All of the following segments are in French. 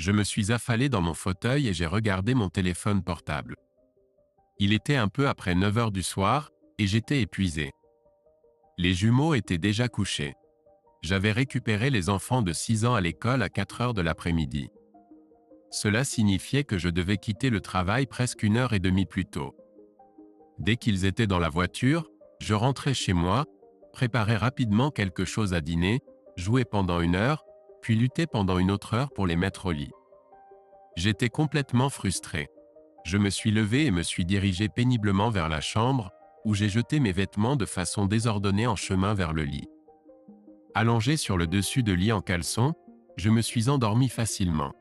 Je me suis affalé dans mon fauteuil et j'ai regardé mon téléphone portable. Il était un peu après 9 heures du soir, et j'étais épuisé. Les jumeaux étaient déjà couchés. J'avais récupéré les enfants de 6 ans à l'école à 4 heures de l'après-midi. Cela signifiait que je devais quitter le travail presque 1 heure et demie plus tôt. Dès qu'ils étaient dans la voiture, je rentrais chez moi, préparais rapidement quelque chose à dîner, jouais pendant 1 heure, puis luttais pendant 1 autre heure pour les mettre au lit. J'étais complètement frustré. Je me suis levé et me suis dirigé péniblement vers la chambre, où j'ai jeté mes vêtements de façon désordonnée en chemin vers le lit. Allongé sur le dessus de lit en caleçon, je me suis endormi facilement.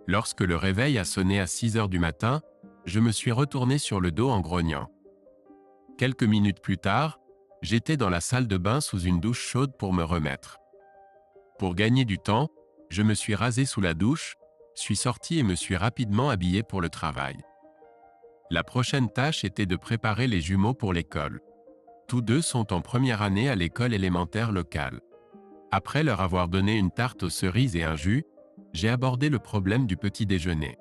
Lorsque le réveil a sonné à 6 heures du matin, je me suis retourné sur le dos en grognant. Quelques minutes plus tard, j'étais dans la salle de bain sous une douche chaude pour me remettre. Pour gagner du temps, je me suis rasé sous la douche, suis sorti et me suis rapidement habillé pour le travail. La prochaine tâche était de préparer les jumeaux pour l'école. Tous deux sont en première année à l'école élémentaire locale. Après leur avoir donné une tarte aux cerises et un jus, j'ai abordé le problème du petit déjeuner.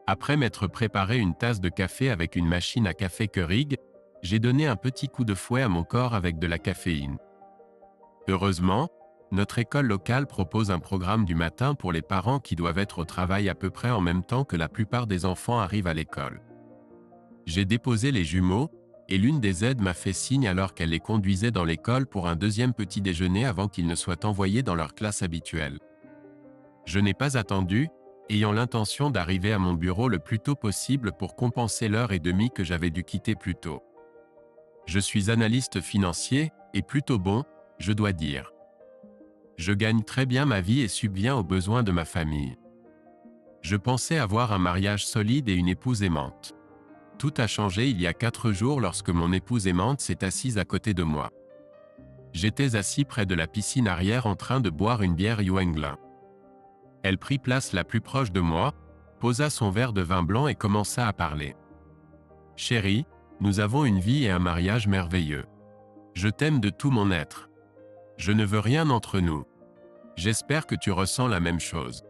Après m'être préparé une tasse de café avec une machine à café Keurig, j'ai donné un petit coup de fouet à mon corps avec de la caféine. Heureusement, notre école locale propose un programme du matin pour les parents qui doivent être au travail à peu près en même temps que la plupart des enfants arrivent à l'école. J'ai déposé les jumeaux, et l'une des aides m'a fait signe alors qu'elle les conduisait dans l'école pour un deuxième petit déjeuner avant qu'ils ne soient envoyés dans leur classe habituelle. Je n'ai pas attendu, ayant l'intention d'arriver à mon bureau le plus tôt possible pour compenser l'heure et demie que j'avais dû quitter plus tôt. Je suis analyste financier, et plutôt bon, je dois dire. Je gagne très bien ma vie et subviens aux besoins de ma famille. Je pensais avoir un mariage solide et une épouse aimante. Tout a changé il y a 4 jours lorsque mon épouse aimante s'est assise à côté de moi. J'étais assis près de la piscine arrière en train de boire une bière Yuengling. Elle prit place la plus proche de moi, posa son verre de vin blanc et commença à parler. « Chérie, nous avons une vie et un mariage merveilleux. Je t'aime de tout mon être. Je ne veux rien entre nous. J'espère que tu ressens la même chose.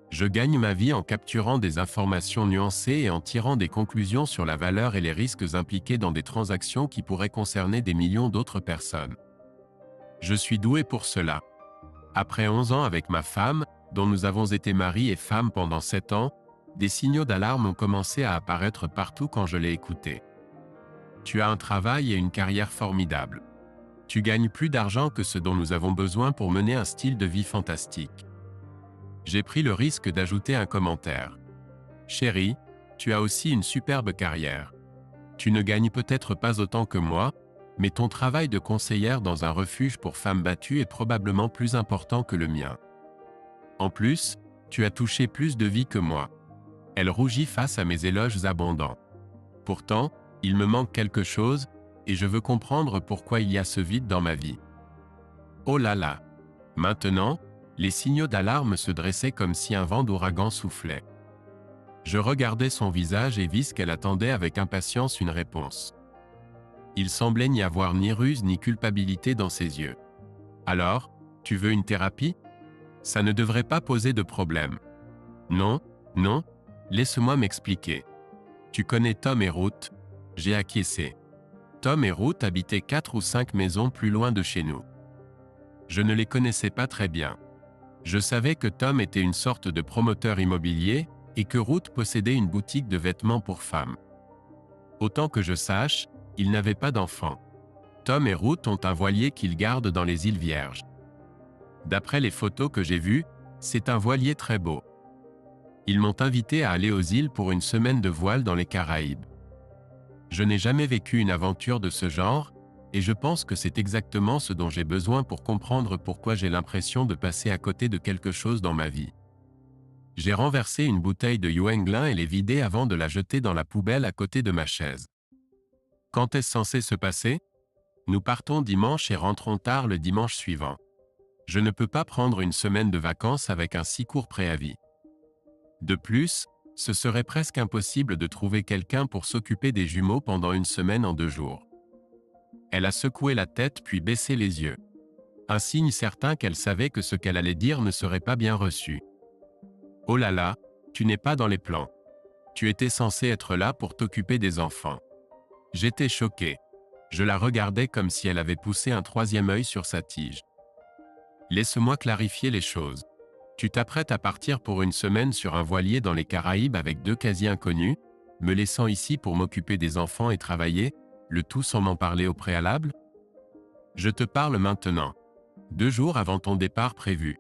Je gagne ma vie en capturant des informations nuancées et en tirant des conclusions sur la valeur et les risques impliqués dans des transactions qui pourraient concerner des millions d'autres personnes. Je suis doué pour cela. Après 11 ans avec ma femme, dont nous avons été mari et femme pendant 7 ans, des signaux d'alarme ont commencé à apparaître partout quand je l'ai écouté. Tu as un travail et une carrière formidables. Tu gagnes plus d'argent que ce dont nous avons besoin pour mener un style de vie fantastique. J'ai pris le risque d'ajouter un commentaire. Chérie, tu as aussi une superbe carrière. Tu ne gagnes peut-être pas autant que moi, mais ton travail de conseillère dans un refuge pour femmes battues est probablement plus important que le mien. En plus, tu as touché plus de vie que moi. Elle rougit face à mes éloges abondants. Pourtant, il me manque quelque chose, et je veux comprendre pourquoi il y a ce vide dans ma vie. Oh là là! Maintenant, les signaux d'alarme se dressaient comme si un vent d'ouragan soufflait. Je regardais son visage et vis qu'elle attendait avec impatience une réponse. Il semblait n'y avoir ni ruse ni culpabilité dans ses yeux. Alors, tu veux une thérapie? Ça ne devrait pas poser de problème. Non, non, laisse-moi m'expliquer. Tu connais Tom et Ruth? J'ai acquiescé. Tom et Ruth habitaient 4 ou 5 maisons plus loin de chez nous. Je ne les connaissais pas très bien. Je savais que Tom était une sorte de promoteur immobilier et que Ruth possédait une boutique de vêtements pour femmes. Autant que je sache, ils n'avaient pas d'enfants. Tom et Ruth ont un voilier qu'ils gardent dans les îles Vierges. D'après les photos que j'ai vues, c'est un voilier très beau. Ils m'ont invité à aller aux îles pour une semaine de voile dans les Caraïbes. Je n'ai jamais vécu une aventure de ce genre, et je pense que c'est exactement ce dont j'ai besoin pour comprendre pourquoi j'ai l'impression de passer à côté de quelque chose dans ma vie. J'ai renversé une bouteille de Yuengling et l'ai vidée avant de la jeter dans la poubelle à côté de ma chaise. Quand est-ce censé se passer? Nous partons dimanche et rentrons tard le dimanche suivant. Je ne peux pas prendre une semaine de vacances avec un si court préavis. De plus, ce serait presque impossible de trouver quelqu'un pour s'occuper des jumeaux pendant une semaine en 2 jours. Elle a secoué la tête puis baissé les yeux. Un signe certain qu'elle savait que ce qu'elle allait dire ne serait pas bien reçu. Oh là là, tu n'es pas dans les plans. Tu étais censé être là pour t'occuper des enfants. J'étais choqué. Je la regardais comme si elle avait poussé un troisième œil sur sa tige. Laisse-moi clarifier les choses. Tu t'apprêtes à partir pour une semaine sur un voilier dans les Caraïbes avec 2 quasi-inconnus, me laissant ici pour m'occuper des enfants et travailler, le tout sans m'en parler au préalable? Je te parle maintenant, 2 jours avant ton départ prévu.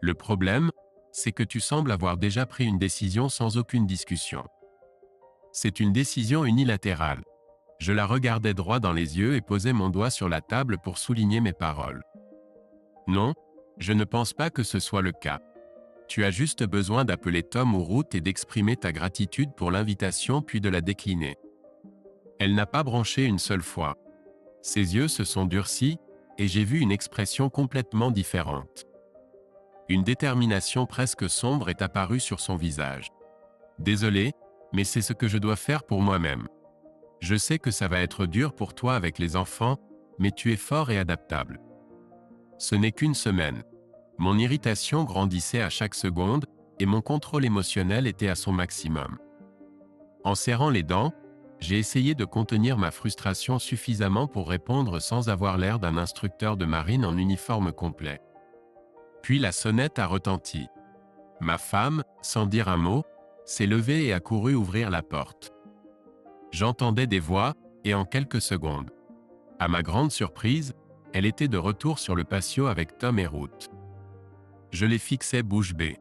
Le problème, c'est que tu sembles avoir déjà pris une décision sans aucune discussion. C'est une décision unilatérale. Je la regardais droit dans les yeux et posais mon doigt sur la table pour souligner mes paroles. Non, je ne pense pas que ce soit le cas. Tu as juste besoin d'appeler Tom ou Ruth et d'exprimer ta gratitude pour l'invitation puis de la décliner. Elle n'a pas branché une seule fois. Ses yeux se sont durcis et j'ai vu une expression complètement différente. Une détermination presque sombre est apparue sur son visage. Désolé, mais c'est ce que je dois faire pour moi-même. Je sais que ça va être dur pour toi avec les enfants, mais tu es fort et adaptable. Ce n'est qu'une semaine. Mon irritation grandissait à chaque seconde et mon contrôle émotionnel était à son maximum. En serrant les dents, j'ai essayé de contenir ma frustration suffisamment pour répondre sans avoir l'air d'un instructeur de marine en uniforme complet. Puis la sonnette a retenti. Ma femme, sans dire un mot, s'est levée et a couru ouvrir la porte. J'entendais des voix, et en quelques secondes. À ma grande surprise, elle était de retour sur le patio avec Tom et Ruth. Je les fixais bouche bée.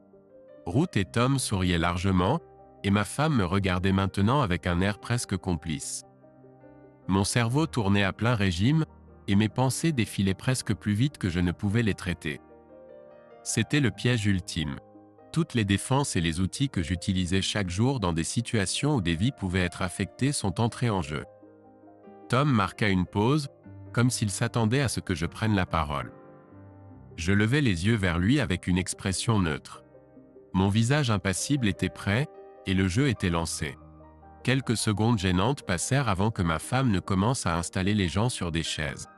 Ruth et Tom souriaient largement, et ma femme me regardait maintenant avec un air presque complice. Mon cerveau tournait à plein régime, et mes pensées défilaient presque plus vite que je ne pouvais les traiter. C'était le piège ultime. Toutes les défenses et les outils que j'utilisais chaque jour dans des situations où des vies pouvaient être affectées sont entrés en jeu. Tom marqua une pause, comme s'il s'attendait à ce que je prenne la parole. Je levai les yeux vers lui avec une expression neutre. Mon visage impassible était prêt, et le jeu était lancé. Quelques secondes gênantes passèrent avant que ma femme ne commence à installer les gens sur des chaises.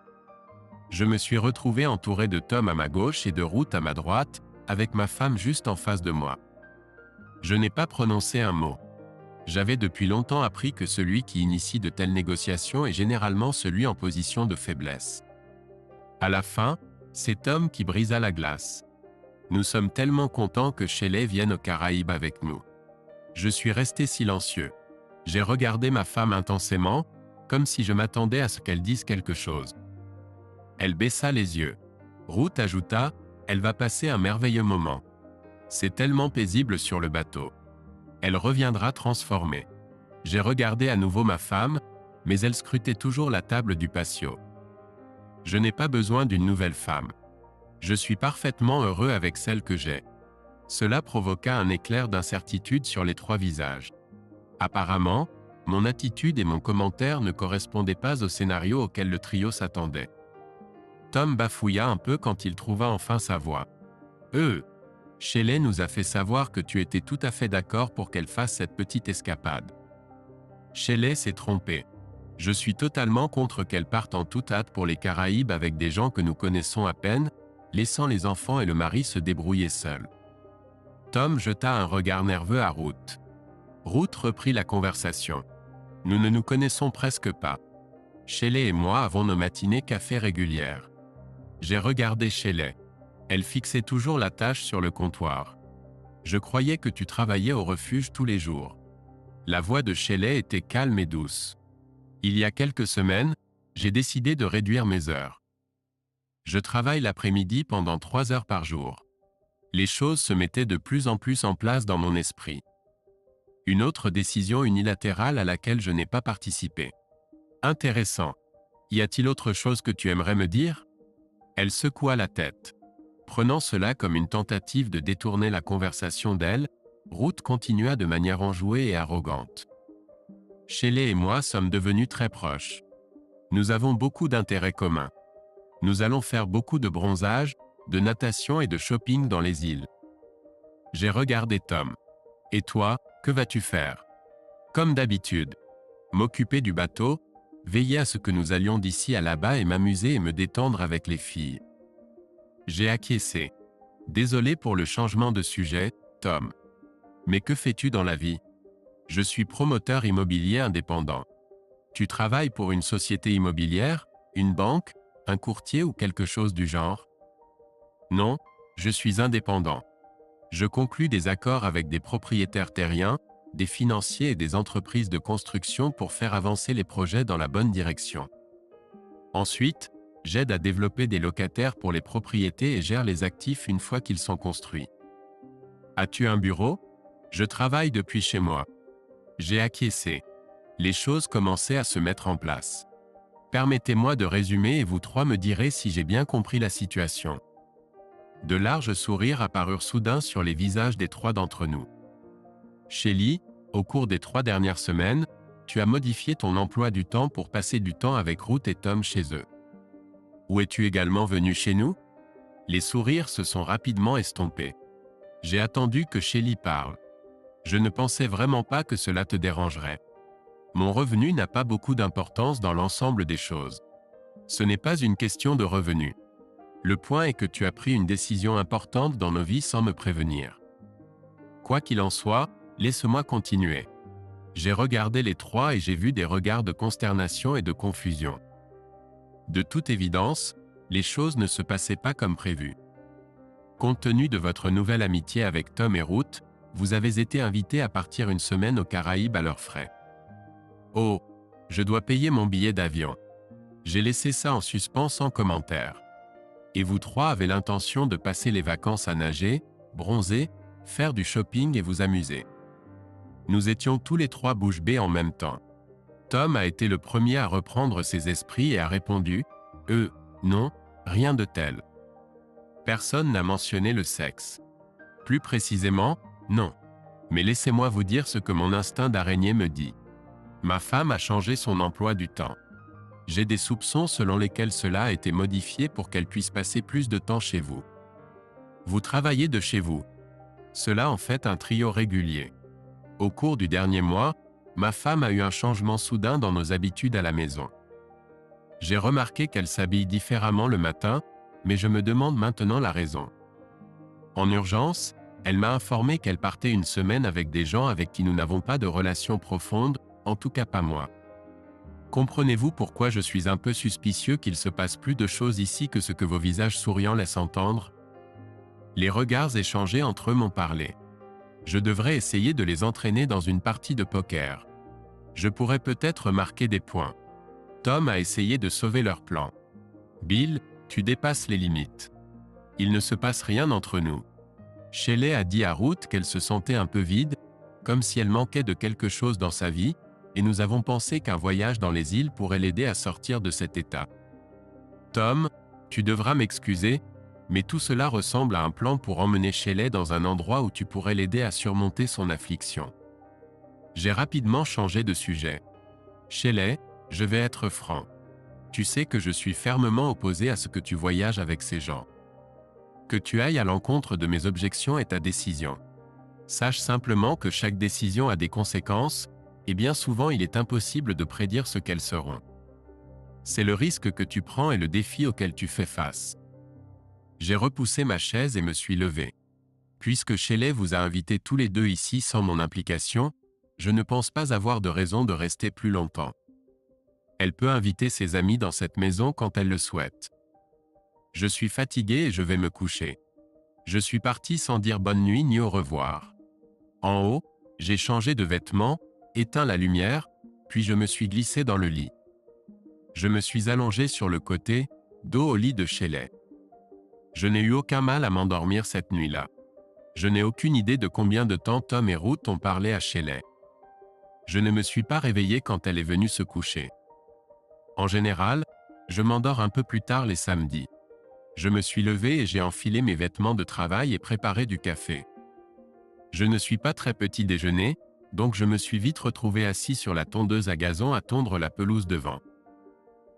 Je me suis retrouvé entouré de Tom à ma gauche et de Ruth à ma droite, avec ma femme juste en face de moi. Je n'ai pas prononcé un mot. J'avais depuis longtemps appris que celui qui initie de telles négociations est généralement celui en position de faiblesse. À la fin, c'est Tom qui brisa la glace. Nous sommes tellement contents que Shelley vienne aux Caraïbes avec nous. Je suis resté silencieux. J'ai regardé ma femme intensément, comme si je m'attendais à ce qu'elle dise quelque chose. Elle baissa les yeux. Ruth ajouta, « Elle va passer un merveilleux moment. C'est tellement paisible sur le bateau. Elle reviendra transformée. » J'ai regardé à nouveau ma femme, mais elle scrutait toujours la table du patio. Je n'ai pas besoin d'une nouvelle femme. Je suis parfaitement heureux avec celle que j'ai. Cela provoqua un éclair d'incertitude sur les 3 visages. Apparemment, mon attitude et mon commentaire ne correspondaient pas au scénario auquel le trio s'attendait. Tom bafouilla un peu quand il trouva enfin sa voix. « Shelley nous a fait savoir que tu étais tout à fait d'accord pour qu'elle fasse cette petite escapade. » Shelley s'est trompée. Je suis totalement contre qu'elle parte en toute hâte pour les Caraïbes avec des gens que nous connaissons à peine, laissant les enfants et le mari se débrouiller seuls. Tom jeta un regard nerveux à Ruth. Ruth reprit la conversation. Nous ne nous connaissons presque pas. Shelley et moi avons nos matinées café régulières. J'ai regardé Shelley. Elle fixait toujours la tâche sur le comptoir. Je croyais que tu travaillais au refuge tous les jours. La voix de Shelley était calme et douce. Il y a quelques semaines, j'ai décidé de réduire mes heures. Je travaille l'après-midi pendant 3 heures par jour. Les choses se mettaient de plus en plus en place dans mon esprit. Une autre décision unilatérale à laquelle je n'ai pas participé. Intéressant. Y a-t-il autre chose que tu aimerais me dire? Elle secoua la tête. Prenant cela comme une tentative de détourner la conversation d'elle, Ruth continua de manière enjouée et arrogante. Shelley et moi sommes devenus très proches. Nous avons beaucoup d'intérêts communs. Nous allons faire beaucoup de bronzage, de natation et de shopping dans les îles. J'ai regardé Tom. Et toi, que vas-tu faire? Comme d'habitude. M'occuper du bateau, veiller à ce que nous allions d'ici à là-bas et m'amuser et me détendre avec les filles. J'ai acquiescé. Désolé pour le changement de sujet, Tom. Mais que fais-tu dans la vie? Je suis promoteur immobilier indépendant. Tu travailles pour une société immobilière, une banque, un courtier ou quelque chose du genre? Non, je suis indépendant. Je conclus des accords avec des propriétaires terriens, des financiers et des entreprises de construction pour faire avancer les projets dans la bonne direction. Ensuite, j'aide à développer des locataires pour les propriétés et gère les actifs une fois qu'ils sont construits. As-tu un bureau? Je travaille depuis chez moi. J'ai acquiescé. Les choses commençaient à se mettre en place. Permettez-moi de résumer et vous trois me direz si j'ai bien compris la situation. De larges sourires apparurent soudain sur les visages des trois d'entre nous. Shelly, au cours des 3 dernières semaines, tu as modifié ton emploi du temps pour passer du temps avec Ruth et Tom chez eux. Où es-tu également venu chez nous? Les sourires se sont rapidement estompés. J'ai attendu que Shelly parle. Je ne pensais vraiment pas que cela te dérangerait. Mon revenu n'a pas beaucoup d'importance dans l'ensemble des choses. Ce n'est pas une question de revenu. Le point est que tu as pris une décision importante dans nos vies sans me prévenir. Quoi qu'il en soit, laisse-moi continuer. J'ai regardé les trois et j'ai vu des regards de consternation et de confusion. De toute évidence, les choses ne se passaient pas comme prévu. Compte tenu de votre nouvelle amitié avec Tom et Ruth, vous avez été invités à partir une semaine aux Caraïbes à leurs frais. Oh, je dois payer mon billet d'avion. J'ai laissé ça en suspens sans commentaire. Et vous trois avez l'intention de passer les vacances à nager, bronzer, faire du shopping et vous amuser. Nous étions tous les trois bouche bée en même temps. Tom a été le premier à reprendre ses esprits et a répondu « non, rien de tel. » Personne n'a mentionné le sexe. Plus précisément, non. Mais laissez-moi vous dire ce que mon instinct d'araignée me dit. Ma femme a changé son emploi du temps. J'ai des soupçons selon lesquels cela a été modifié pour qu'elle puisse passer plus de temps chez vous. Vous travaillez de chez vous. Cela en fait un trio régulier. Au cours du dernier mois, ma femme a eu un changement soudain dans nos habitudes à la maison. J'ai remarqué qu'elle s'habille différemment le matin, mais je me demande maintenant la raison. En urgence, elle m'a informé qu'elle partait une semaine avec des gens avec qui nous n'avons pas de relation profonde, en tout cas pas moi. Comprenez-vous pourquoi je suis un peu suspicieux qu'il se passe plus de choses ici que ce que vos visages souriants laissent entendre? Les regards échangés entre eux m'ont parlé. Je devrais essayer de les entraîner dans une partie de poker. Je pourrais peut-être marquer des points. Tom a essayé de sauver leur plan. Bill, tu dépasses les limites. Il ne se passe rien entre nous. Shelley a dit à Ruth qu'elle se sentait un peu vide, comme si elle manquait de quelque chose dans sa vie, et nous avons pensé qu'un voyage dans les îles pourrait l'aider à sortir de cet état. Tom, tu devras m'excuser, mais tout cela ressemble à un plan pour emmener Shelley dans un endroit où tu pourrais l'aider à surmonter son affliction. J'ai rapidement changé de sujet. Shelley, je vais être franc. Tu sais que je suis fermement opposé à ce que tu voyages avec ces gens. Que tu ailles à l'encontre de mes objections est ta décision. Sache simplement que chaque décision a des conséquences, et bien souvent il est impossible de prédire ce qu'elles seront. C'est le risque que tu prends et le défi auquel tu fais face. J'ai repoussé ma chaise et me suis levé. Puisque Shelley vous a invités tous les deux ici sans mon implication, je ne pense pas avoir de raison de rester plus longtemps. Elle peut inviter ses amis dans cette maison quand elle le souhaite. Je suis fatigué et je vais me coucher. Je suis parti sans dire bonne nuit ni au revoir. En haut, j'ai changé de vêtements, éteint la lumière, puis je me suis glissé dans le lit. Je me suis allongé sur le côté, dos au lit de Shelley. Je n'ai eu aucun mal à m'endormir cette nuit-là. Je n'ai aucune idée de combien de temps Tom et Ruth ont parlé à Shelley. Je ne me suis pas réveillé quand elle est venue se coucher. En général, je m'endors un peu plus tard les samedis. Je me suis levé et j'ai enfilé mes vêtements de travail et préparé du café. Je ne suis pas très petit déjeuner, donc je me suis vite retrouvé assis sur la tondeuse à gazon à tondre la pelouse devant.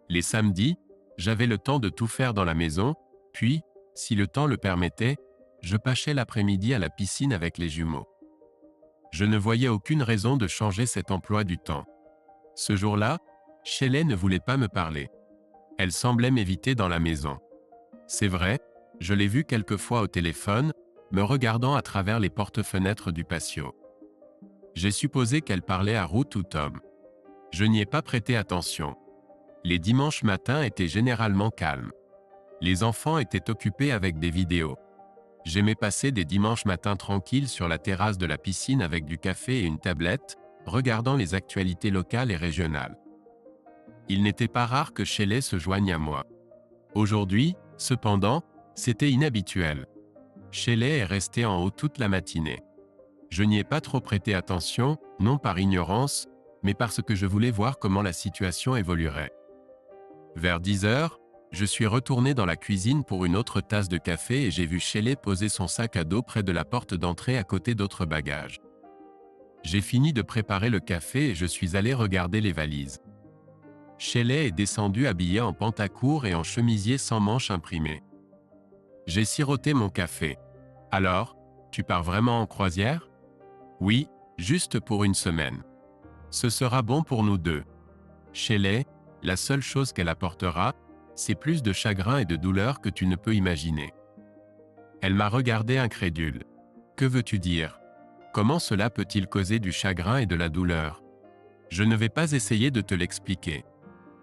Les samedis, j'avais le temps de tout faire dans la maison, puis, si le temps le permettait, je passais l'après-midi à la piscine avec les jumeaux. Je ne voyais aucune raison de changer cet emploi du temps. Ce jour-là, Shelley ne voulait pas me parler. Elle semblait m'éviter dans la maison. C'est vrai, je l'ai vue quelques fois au téléphone, me regardant à travers les porte-fenêtres du patio. J'ai supposé qu'elle parlait à Ruth ou Tom. Je n'y ai pas prêté attention. Les dimanches matins étaient généralement calmes. Les enfants étaient occupés avec des vidéos. J'aimais passer des dimanches matins tranquilles sur la terrasse de la piscine avec du café et une tablette, regardant les actualités locales et régionales. Il n'était pas rare que Shelley se joigne à moi. Aujourd'hui, cependant, c'était inhabituel. Shelley est restée en haut toute la matinée. Je n'y ai pas trop prêté attention, non par ignorance, mais parce que je voulais voir comment la situation évoluerait. Vers 10 heures, je suis retourné dans la cuisine pour une autre tasse de café et j'ai vu Shelley poser son sac à dos près de la porte d'entrée à côté d'autres bagages. J'ai fini de préparer le café et je suis allé regarder les valises. Shelley est descendue habillée en pantacourt et en chemisier sans manches imprimées. J'ai siroté mon café. Alors, tu pars vraiment en croisière? Oui, juste pour une semaine. Ce sera bon pour nous deux. Shelley, la seule chose qu'elle apportera, c'est plus de chagrin et de douleur que tu ne peux imaginer. Elle m'a regardé incrédule. Que veux-tu dire? Comment cela peut-il causer du chagrin et de la douleur? Je ne vais pas essayer de te l'expliquer.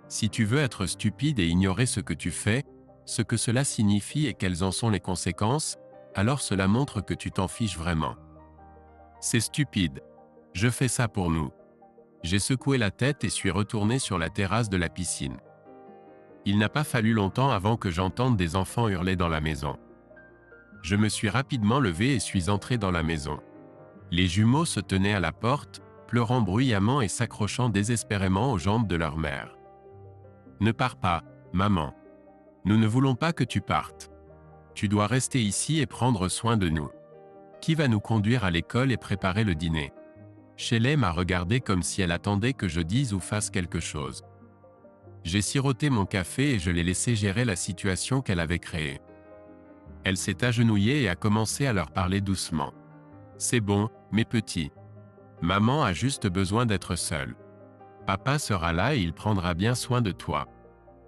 Si tu veux être stupide et ignorer ce que tu fais, ce que cela signifie et quelles en sont les conséquences, alors cela montre que tu t'en fiches vraiment. C'est stupide. Je fais ça pour nous. J'ai secoué la tête et suis retourné sur la terrasse de la piscine. Il n'a pas fallu longtemps avant que j'entende des enfants hurler dans la maison. Je me suis rapidement levé et suis entré dans la maison. Les jumeaux se tenaient à la porte, pleurant bruyamment et s'accrochant désespérément aux jambes de leur mère. « Ne pars pas, maman. Nous ne voulons pas que tu partes. Tu dois rester ici et prendre soin de nous. Qui va nous conduire à l'école et préparer le dîner ?» Shelley m'a regardé comme si elle attendait que je dise ou fasse quelque chose. J'ai siroté mon café et je l'ai laissé gérer la situation qu'elle avait créée. Elle s'est agenouillée et a commencé à leur parler doucement. « C'est bon, mes petits. Maman a juste besoin d'être seule. Papa sera là et il prendra bien soin de toi.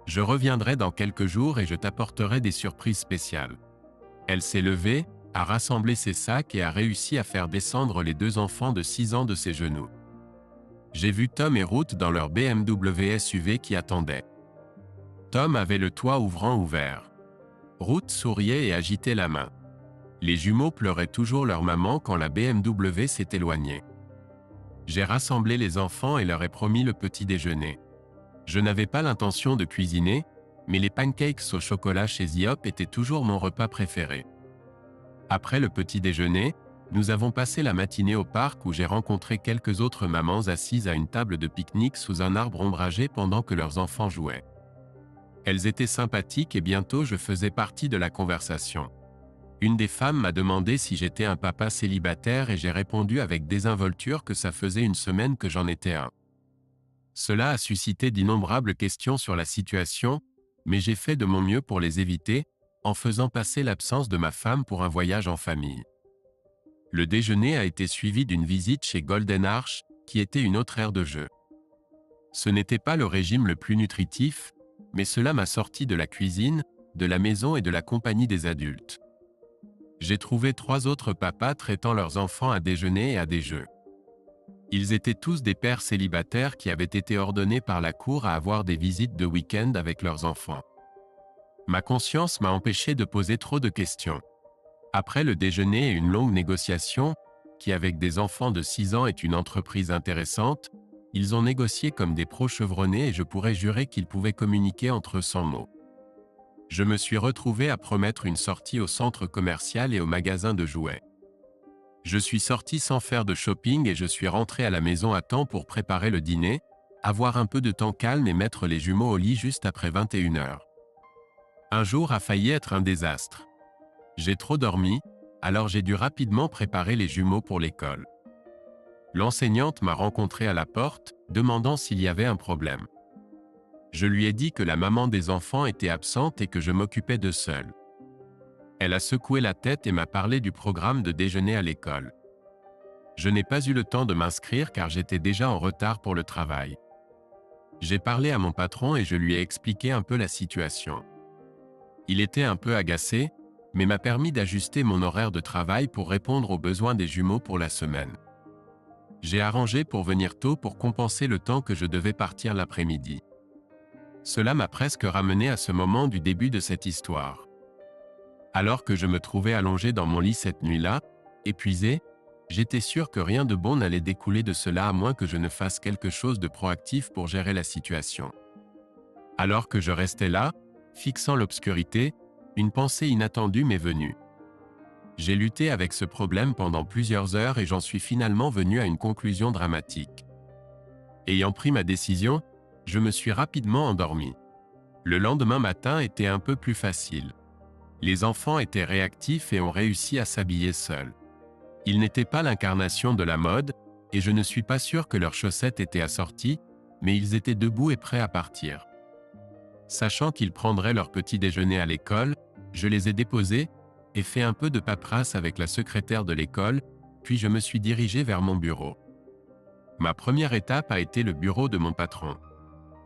Je reviendrai dans quelques jours et je t'apporterai des surprises spéciales. » Elle s'est levée, a rassemblé ses sacs et a réussi à faire descendre les deux enfants de 6 ans de ses genoux. J'ai vu Tom et Ruth dans leur BMW SUV qui attendait. Tom avait le toit ouvrant ouvert. Ruth souriait et agitait la main. Les jumeaux pleuraient toujours leur maman quand la BMW s'est éloignée. J'ai rassemblé les enfants et leur ai promis le petit déjeuner. Je n'avais pas l'intention de cuisiner, mais les pancakes au chocolat chez Ziop étaient toujours mon repas préféré. Après le petit déjeuner, nous avons passé la matinée au parc où j'ai rencontré quelques autres mamans assises à une table de pique-nique sous un arbre ombragé pendant que leurs enfants jouaient. Elles étaient sympathiques et bientôt je faisais partie de la conversation. Une des femmes m'a demandé si j'étais un papa célibataire et j'ai répondu avec désinvolture que ça faisait une semaine que j'en étais un. Cela a suscité d'innombrables questions sur la situation, mais j'ai fait de mon mieux pour les éviter, en faisant passer l'absence de ma femme pour un voyage en famille. Le déjeuner a été suivi d'une visite chez Golden Arch, qui était une autre aire de jeu. Ce n'était pas le régime le plus nutritif, mais cela m'a sorti de la cuisine, de la maison et de la compagnie des adultes. J'ai trouvé 3 autres papas traitant leurs enfants à déjeuner et à des jeux. Ils étaient tous des pères célibataires qui avaient été ordonnés par la cour à avoir des visites de week-end avec leurs enfants. Ma conscience m'a empêché de poser trop de questions. Après le déjeuner et une longue négociation, qui avec des enfants de 6 ans est une entreprise intéressante, ils ont négocié comme des pros chevronnés et je pourrais jurer qu'ils pouvaient communiquer entre eux sans mots. Je me suis retrouvé à promettre une sortie au centre commercial et au magasin de jouets. Je suis sorti sans faire de shopping et je suis rentré à la maison à temps pour préparer le dîner, avoir un peu de temps calme et mettre les jumeaux au lit juste après 21 heures. Un jour a failli être un désastre. J'ai trop dormi, alors j'ai dû rapidement préparer les jumeaux pour l'école. L'enseignante m'a rencontré à la porte, demandant s'il y avait un problème. Je lui ai dit que la maman des enfants était absente et que je m'occupais d'eux seul. Elle a secoué la tête et m'a parlé du programme de déjeuner à l'école. Je n'ai pas eu le temps de m'inscrire car j'étais déjà en retard pour le travail. J'ai parlé à mon patron et je lui ai expliqué un peu la situation. Il était un peu agacé, mais m'a permis d'ajuster mon horaire de travail pour répondre aux besoins des jumeaux pour la semaine. J'ai arrangé pour venir tôt pour compenser le temps que je devais partir l'après-midi. Cela m'a presque ramené à ce moment du début de cette histoire. Alors que je me trouvais allongé dans mon lit cette nuit-là, épuisé, j'étais sûr que rien de bon n'allait découler de cela à moins que je ne fasse quelque chose de proactif pour gérer la situation. Alors que je restais là, fixant l'obscurité, une pensée inattendue m'est venue. J'ai lutté avec ce problème pendant plusieurs heures et j'en suis finalement venu à une conclusion dramatique. Ayant pris ma décision, je me suis rapidement endormi. Le lendemain matin était un peu plus facile. Les enfants étaient réactifs et ont réussi à s'habiller seuls. Ils n'étaient pas l'incarnation de la mode, et je ne suis pas sûr que leurs chaussettes étaient assorties, mais ils étaient debout et prêts à partir. Sachant qu'ils prendraient leur petit déjeuner à l'école, je les ai déposés et fait un peu de paperasse avec la secrétaire de l'école, puis je me suis dirigé vers mon bureau. Ma première étape a été le bureau de mon patron.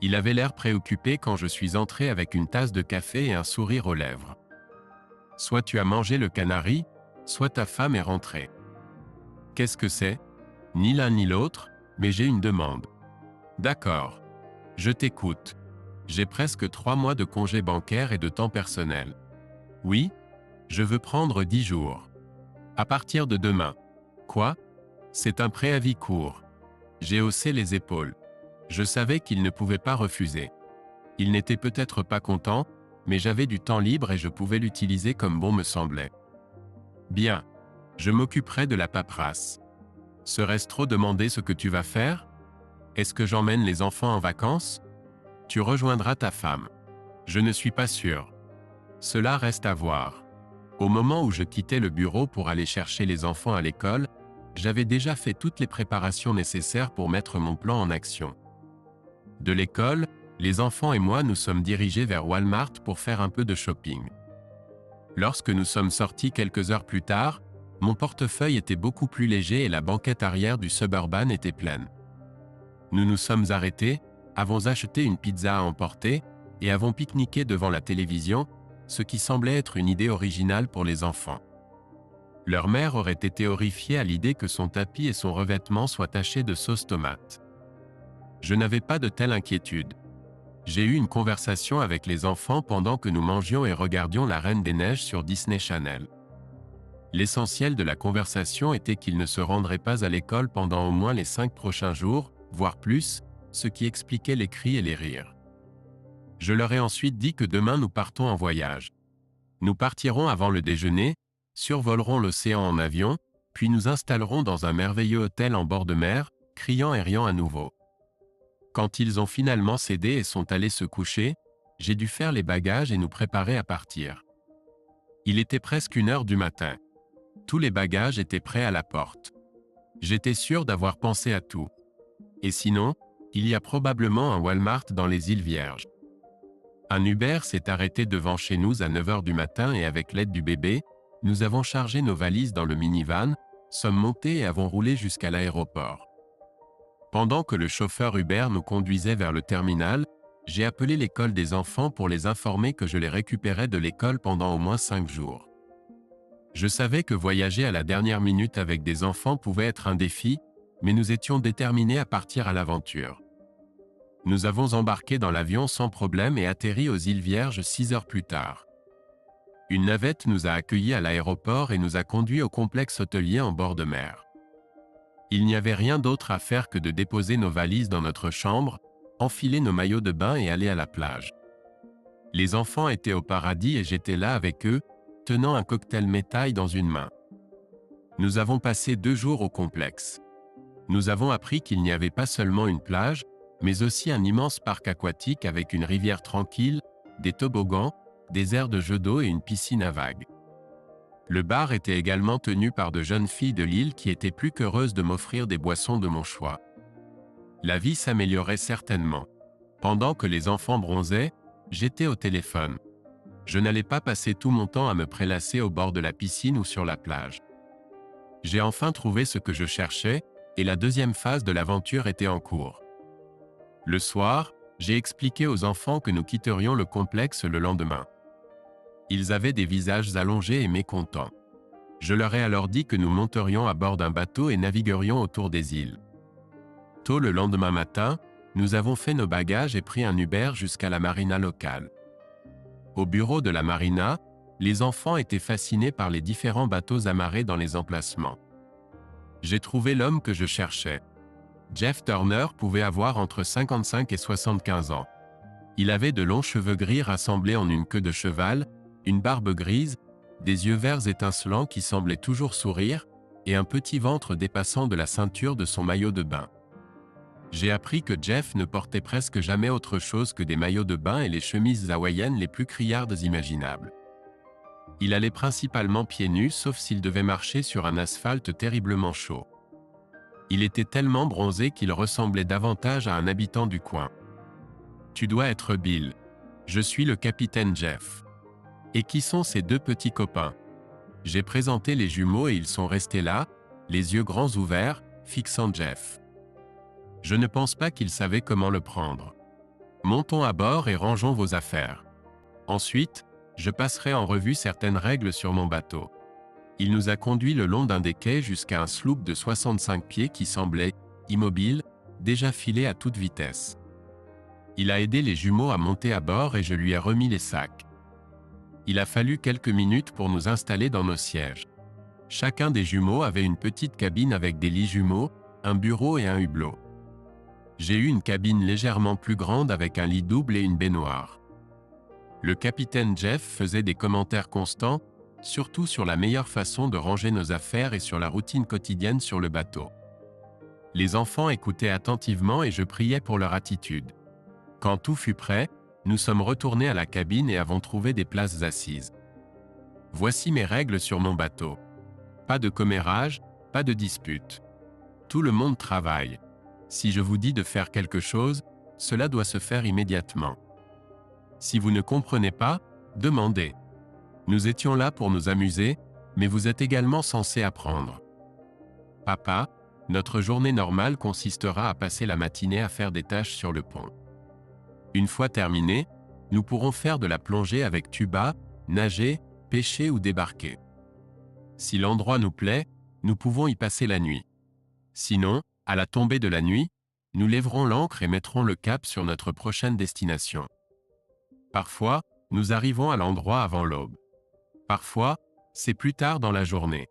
Il avait l'air préoccupé quand je suis entré avec une tasse de café et un sourire aux lèvres. « Soit tu as mangé le canari, soit ta femme est rentrée. » « Qu'est-ce que c'est ? » ?»« Ni l'un ni l'autre, mais j'ai une demande. »« D'accord. Je t'écoute. J'ai presque 3 mois de congé bancaire et de temps personnel. »« Oui ? Je veux prendre 10 jours. »« À partir de demain. »« Quoi ? C'est un préavis court. » J'ai haussé les épaules. Je savais qu'il ne pouvait pas refuser. Il n'était peut-être pas content, mais j'avais du temps libre et je pouvais l'utiliser comme bon me semblait. Bien. Je m'occuperai de la paperasse. Serait-ce trop demander ce que tu vas faire ? Est-ce que j'emmène les enfants en vacances ? Tu rejoindras ta femme. Je ne suis pas sûr. Cela reste à voir. Au moment où je quittais le bureau pour aller chercher les enfants à l'école, j'avais déjà fait toutes les préparations nécessaires pour mettre mon plan en action. De l'école, les enfants et moi nous sommes dirigés vers Walmart pour faire un peu de shopping. Lorsque nous sommes sortis quelques heures plus tard, mon portefeuille était beaucoup plus léger et la banquette arrière du Suburban était pleine. Nous nous sommes arrêtés, avons acheté une pizza à emporter et avons pique-niqué devant la télévision, ce qui semblait être une idée originale pour les enfants. Leur mère aurait été horrifiée à l'idée que son tapis et son revêtement soient tachés de sauce tomate. Je n'avais pas de telle inquiétude. J'ai eu une conversation avec les enfants pendant que nous mangions et regardions La Reine des Neiges sur Disney Channel. L'essentiel de la conversation était qu'ils ne se rendraient pas à l'école pendant au moins les 5 prochains jours, voire plus, ce qui expliquait les cris et les rires. Je leur ai ensuite dit que demain nous partons en voyage. Nous partirons avant le déjeuner, survolerons l'océan en avion, puis nous installerons dans un merveilleux hôtel en bord de mer, criant et riant à nouveau. Quand ils ont finalement cédé et sont allés se coucher, j'ai dû faire les bagages et nous préparer à partir. Il était presque 1h du matin. Tous les bagages étaient prêts à la porte. J'étais sûr d'avoir pensé à tout. Et sinon, il y a probablement un Walmart dans les îles Vierges. Un Uber s'est arrêté devant chez nous à 9h du matin et avec l'aide du bébé, nous avons chargé nos valises dans le minivan, sommes montés et avons roulé jusqu'à l'aéroport. Pendant que le chauffeur Uber nous conduisait vers le terminal, j'ai appelé l'école des enfants pour les informer que je les récupérais de l'école pendant au moins 5 jours. Je savais que voyager à la dernière minute avec des enfants pouvait être un défi, mais nous étions déterminés à partir à l'aventure. Nous avons embarqué dans l'avion sans problème et atterri aux îles Vierges 6 heures plus tard. Une navette nous a accueillis à l'aéroport et nous a conduits au complexe hôtelier en bord de mer. Il n'y avait rien d'autre à faire que de déposer nos valises dans notre chambre, enfiler nos maillots de bain et aller à la plage. Les enfants étaient au paradis et j'étais là avec eux, tenant un cocktail métaille dans une main. Nous avons passé 2 jours au complexe. Nous avons appris qu'il n'y avait pas seulement une plage, mais aussi un immense parc aquatique avec une rivière tranquille, des toboggans, des aires de jeux d'eau et une piscine à vagues. Le bar était également tenu par de jeunes filles de l'île qui étaient plus qu'heureuses de m'offrir des boissons de mon choix. La vie s'améliorait certainement. Pendant que les enfants bronzaient, j'étais au téléphone. Je n'allais pas passer tout mon temps à me prélasser au bord de la piscine ou sur la plage. J'ai enfin trouvé ce que je cherchais, et la deuxième phase de l'aventure était en cours. Le soir, j'ai expliqué aux enfants que nous quitterions le complexe le lendemain. Ils avaient des visages allongés et mécontents. Je leur ai alors dit que nous monterions à bord d'un bateau et naviguerions autour des îles. Tôt le lendemain matin, nous avons fait nos bagages et pris un Uber jusqu'à la marina locale. Au bureau de la marina, les enfants étaient fascinés par les différents bateaux amarrés dans les emplacements. J'ai trouvé l'homme que je cherchais. Jeff Turner pouvait avoir entre 55 et 75 ans. Il avait de longs cheveux gris rassemblés en une queue de cheval, une barbe grise, des yeux verts étincelants qui semblaient toujours sourire, et un petit ventre dépassant de la ceinture de son maillot de bain. J'ai appris que Jeff ne portait presque jamais autre chose que des maillots de bain et les chemises hawaïennes les plus criardes imaginables. Il allait principalement pieds nus sauf s'il devait marcher sur un asphalte terriblement chaud. Il était tellement bronzé qu'il ressemblait davantage à un habitant du coin. « Tu dois être Bill. Je suis le capitaine Jeff. » « Et qui sont ces deux petits copains ?» J'ai présenté les jumeaux et ils sont restés là, les yeux grands ouverts, fixant Jeff. Je ne pense pas qu'ils savaient comment le prendre. Montons à bord et rangeons vos affaires. Ensuite, je passerai en revue certaines règles sur mon bateau. Il nous a conduits le long d'un des quais jusqu'à un sloop de 65 pieds qui semblait, immobile, déjà filé à toute vitesse. Il a aidé les jumeaux à monter à bord et je lui ai remis les sacs. Il a fallu quelques minutes pour nous installer dans nos sièges. Chacun des jumeaux avait une petite cabine avec des lits jumeaux, un bureau et un hublot. J'ai eu une cabine légèrement plus grande avec un lit double et une baignoire. Le capitaine Jeff faisait des commentaires constants, surtout sur la meilleure façon de ranger nos affaires et sur la routine quotidienne sur le bateau. Les enfants écoutaient attentivement et je priais pour leur attitude. Quand tout fut prêt, nous sommes retournés à la cabine et avons trouvé des places assises. Voici mes règles sur mon bateau. Pas de commérage, pas de dispute. Tout le monde travaille. Si je vous dis de faire quelque chose, cela doit se faire immédiatement. Si vous ne comprenez pas, demandez. Nous étions là pour nous amuser, mais vous êtes également censé apprendre. Papa, notre journée normale consistera à passer la matinée à faire des tâches sur le pont. Une fois terminé, nous pourrons faire de la plongée avec tuba, nager, pêcher ou débarquer. Si l'endroit nous plaît, nous pouvons y passer la nuit. Sinon, à la tombée de la nuit, nous lèverons l'ancre et mettrons le cap sur notre prochaine destination. Parfois, nous arrivons à l'endroit avant l'aube. Parfois, c'est plus tard dans la journée.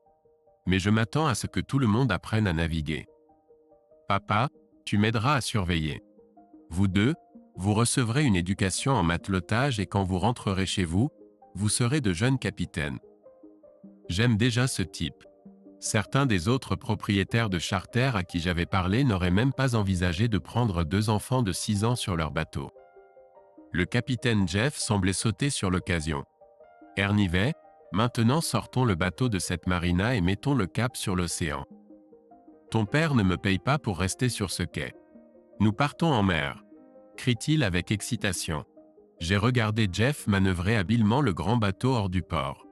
Mais je m'attends à ce que tout le monde apprenne à naviguer. Papa, tu m'aideras à surveiller. Vous deux, vous recevrez une éducation en matelotage et quand vous rentrerez chez vous, vous serez de jeunes capitaines. J'aime déjà ce type. Certains des autres propriétaires de charter à qui j'avais parlé n'auraient même pas envisagé de prendre 2 enfants de 6 ans sur leur bateau. Le capitaine Jeff semblait sauter sur l'occasion. Ernivet, maintenant sortons le bateau de cette marina et mettons le cap sur l'océan. Ton père ne me paye pas pour rester sur ce quai. Nous partons en mer, crie-t-il avec excitation. J'ai regardé Jeff manœuvrer habilement le grand bateau hors du port.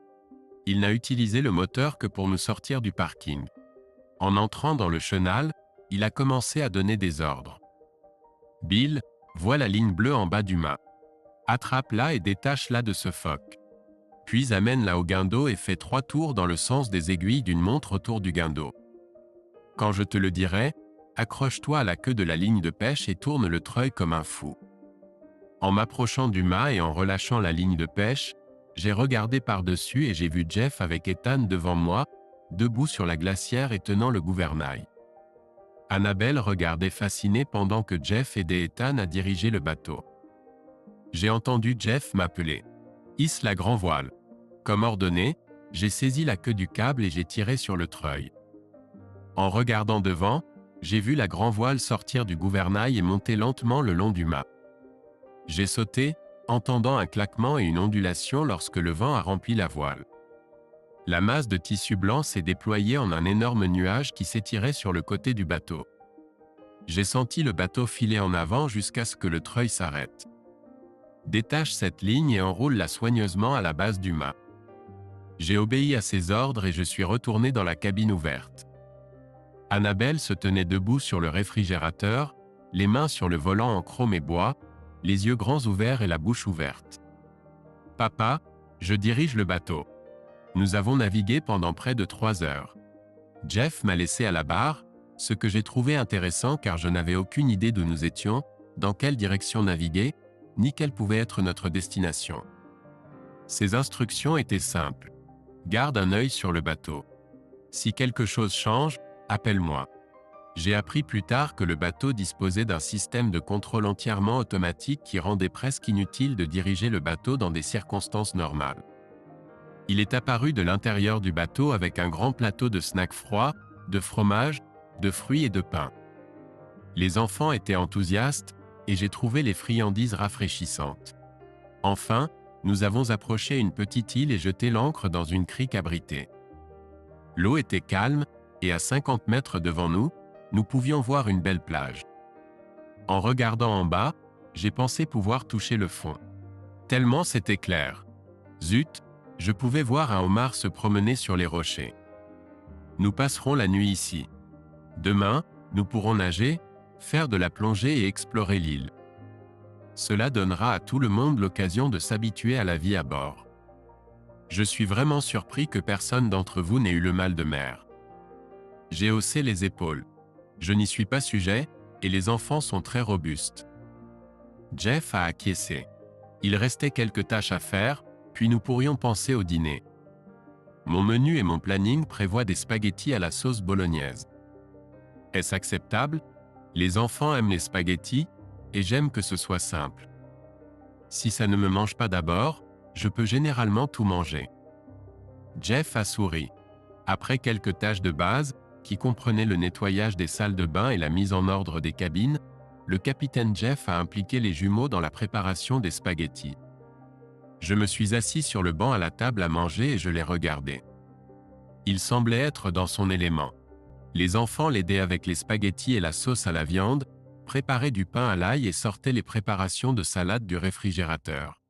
Il n'a utilisé le moteur que pour nous sortir du parking. En entrant dans le chenal, il a commencé à donner des ordres. Bill, vois la ligne bleue en bas du mât. Attrape-la et détache-la de ce foc. Puis amène-la au guindeau et fais 3 tours dans le sens des aiguilles d'une montre autour du guindeau. Quand je te le dirai, accroche-toi à la queue de la ligne de pêche et tourne le treuil comme un fou. En m'approchant du mât et en relâchant la ligne de pêche, j'ai regardé par-dessus et j'ai vu Jeff avec Ethan devant moi, debout sur la glacière et tenant le gouvernail. Annabelle regardait fascinée pendant que Jeff aidait Ethan à diriger le bateau. J'ai entendu Jeff m'appeler. « Hisse la grand voile !» Comme ordonné, j'ai saisi la queue du câble et j'ai tiré sur le treuil. En regardant devant, j'ai vu la grand voile sortir du gouvernail et monter lentement le long du mât. J'ai sauté, entendant un claquement et une ondulation lorsque le vent a rempli la voile. La masse de tissu blanc s'est déployée en un énorme nuage qui s'étirait sur le côté du bateau. J'ai senti le bateau filer en avant jusqu'à ce que le treuil s'arrête. Détache cette ligne et enroule-la soigneusement à la base du mât. J'ai obéi à ses ordres et je suis retourné dans la cabine ouverte. Annabelle se tenait debout sur le réfrigérateur, les mains sur le volant en chrome et bois, les yeux grands ouverts et la bouche ouverte. « Papa, Je dirige le bateau. Nous avons navigué pendant près de 3 heures. Jeff m'a laissé à la barre, ce que j'ai trouvé intéressant car je n'avais aucune idée d'où nous étions, dans quelle direction naviguer, ni quelle pouvait être notre destination. Ses instructions étaient simples. Garde un œil sur le bateau. Si quelque chose change, appelle-moi. J'ai appris plus tard que le bateau disposait d'un système de contrôle entièrement automatique qui rendait presque inutile de diriger le bateau dans des circonstances normales. Il est apparu de l'intérieur du bateau avec un grand plateau de snacks froids, de fromage, de fruits et de pain. Les enfants étaient enthousiastes et j'ai trouvé les friandises rafraîchissantes. Enfin, nous avons approché une petite île et jeté l'ancre dans une crique abritée. L'eau était calme et à 50 mètres devant nous, nous pouvions voir une belle plage. En regardant en bas, j'ai pensé pouvoir toucher le fond. Tellement c'était clair. Zut, je pouvais voir un homard se promener sur les rochers. Nous passerons la nuit ici. Demain, nous pourrons nager, faire de la plongée et explorer l'île. Cela donnera à tout le monde l'occasion de s'habituer à la vie à bord. Je suis vraiment surpris que personne d'entre vous n'ait eu le mal de mer. J'ai haussé les épaules. Je n'y suis pas sujet, et les enfants sont très robustes. Jeff a acquiescé. Il restait quelques tâches à faire, puis nous pourrions penser au dîner. Mon menu et mon planning prévoient des spaghettis à la sauce bolognaise. Est-ce acceptable? Les enfants aiment les spaghettis, et j'aime que ce soit simple. Si ça ne me mange pas d'abord, je peux généralement tout manger. Jeff a souri. Après quelques tâches de base, qui comprenaient le nettoyage des salles de bain et la mise en ordre des cabines, le capitaine Jeff a impliqué les jumeaux dans la préparation des spaghettis. Je me suis assis sur le banc à la table à manger et je les regardais. Il semblait être dans son élément. Les enfants l'aidaient avec les spaghettis et la sauce à la viande, préparaient du pain à l'ail et sortaient les préparations de salade du réfrigérateur.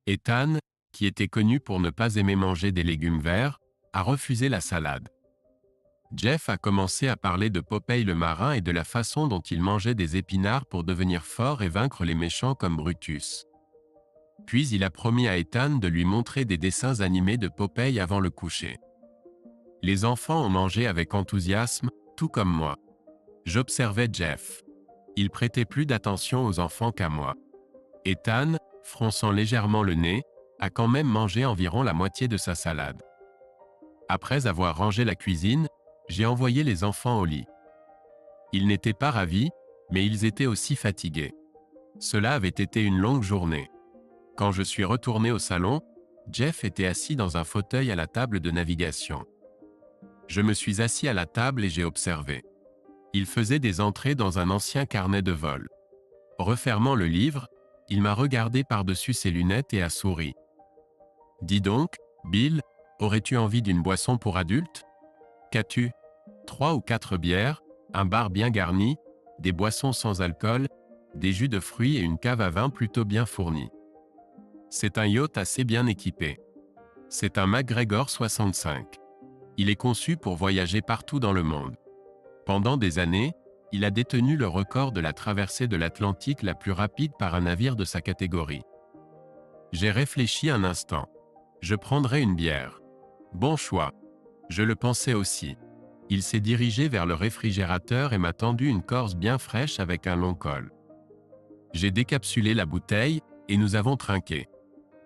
Ethan, qui était connu pour ne pas aimer manger des légumes verts, a refusé la salade. Jeff a commencé à parler de Popeye le marin et de la façon dont il mangeait des épinards pour devenir fort et vaincre les méchants comme Brutus. Puis il a promis à Ethan de lui montrer des dessins animés de Popeye avant le coucher. Les enfants ont mangé avec enthousiasme, tout comme moi. J'observais Jeff. Il prêtait plus d'attention aux enfants qu'à moi. Ethan, fronçant légèrement le nez, a quand même mangé environ la moitié de sa salade. Après avoir rangé la cuisine, j'ai envoyé les enfants au lit. Ils n'étaient pas ravis, mais ils étaient aussi fatigués. Cela avait été une longue journée. Quand je suis retourné au salon, Jeff était assis dans un fauteuil à la table de navigation. Je me suis assis à la table et j'ai observé. Il faisait des entrées dans un ancien carnet de vol. Refermant le livre, il m'a regardé par-dessus ses lunettes et a souri. « Dis donc, Bill, aurais-tu envie d'une boisson pour adultes? Qu'as-tu? 3 ou 4 bières, un bar bien garni, des boissons sans alcool, des jus de fruits et une cave à vin plutôt bien fournie. C'est un yacht assez bien équipé. C'est un MacGregor 65. Il est conçu pour voyager partout dans le monde. Pendant des années, il a détenu le record de la traversée de l'Atlantique la plus rapide par un navire de sa catégorie. J'ai réfléchi un instant. Je prendrai une bière. Bon choix. Je le pensais aussi. Il s'est dirigé vers le réfrigérateur et m'a tendu une corse bien fraîche avec un long col. J'ai décapsulé la bouteille et nous avons trinqué.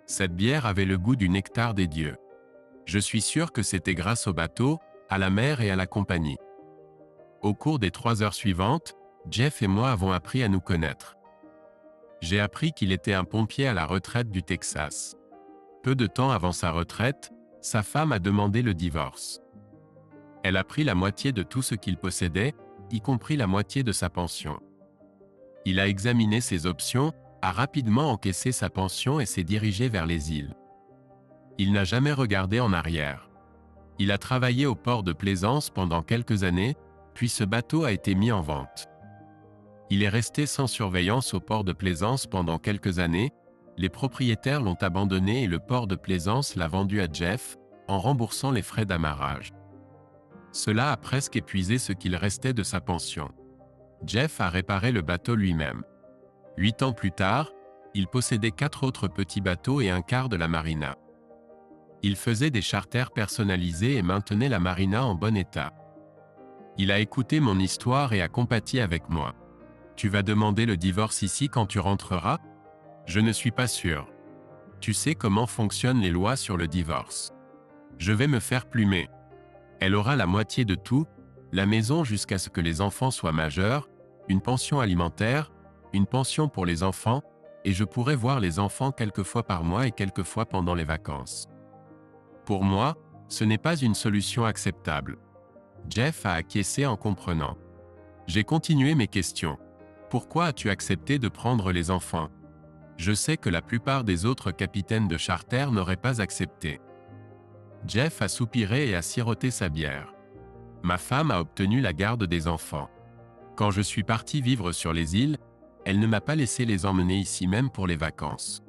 Cette bière avait le goût du nectar des dieux. Je suis sûr que c'était grâce au bateau, à la mer et à la compagnie. Au cours des 3 heures suivantes, Jeff et moi avons appris à nous connaître. J'ai appris qu'il était un pompier à la retraite du Texas. Peu de temps avant sa retraite, sa femme a demandé le divorce. Elle a pris la moitié de tout ce qu'il possédait, y compris la moitié de sa pension. Il a examiné ses options, a rapidement encaissé sa pension et s'est dirigé vers les îles. Il n'a jamais regardé en arrière. Il a travaillé au port de Plaisance pendant quelques années, puis ce bateau a été mis en vente. Il est resté sans surveillance au port de Plaisance pendant quelques années, les propriétaires l'ont abandonné et le port de Plaisance l'a vendu à Jeff, en remboursant les frais d'amarrage. Cela a presque épuisé ce qu'il restait de sa pension. Jeff a réparé le bateau lui-même. 8 ans plus tard, il possédait 4 autres petits bateaux et un quart de la marina. Il faisait des charters personnalisés et maintenait la marina en bon état. Il a écouté mon histoire et a compati avec moi. Tu vas demander le divorce ici quand tu rentreras? Je ne suis pas sûr. Tu sais comment fonctionnent les lois sur le divorce. Je vais me faire plumer. Elle aura la moitié de tout, la maison jusqu'à ce que les enfants soient majeurs, une pension alimentaire, une pension pour les enfants, et je pourrai voir les enfants quelques fois par mois et quelques fois pendant les vacances. Pour moi, ce n'est pas une solution acceptable. Jeff a acquiescé en comprenant. J'ai continué mes questions. Pourquoi as-tu accepté de prendre les enfants? Je sais que la plupart des autres capitaines de charter n'auraient pas accepté. Jeff a soupiré et a siroté sa bière. Ma femme a obtenu la garde des enfants. Quand je suis parti vivre sur les îles, elle ne m'a pas laissé les emmener ici même pour les vacances.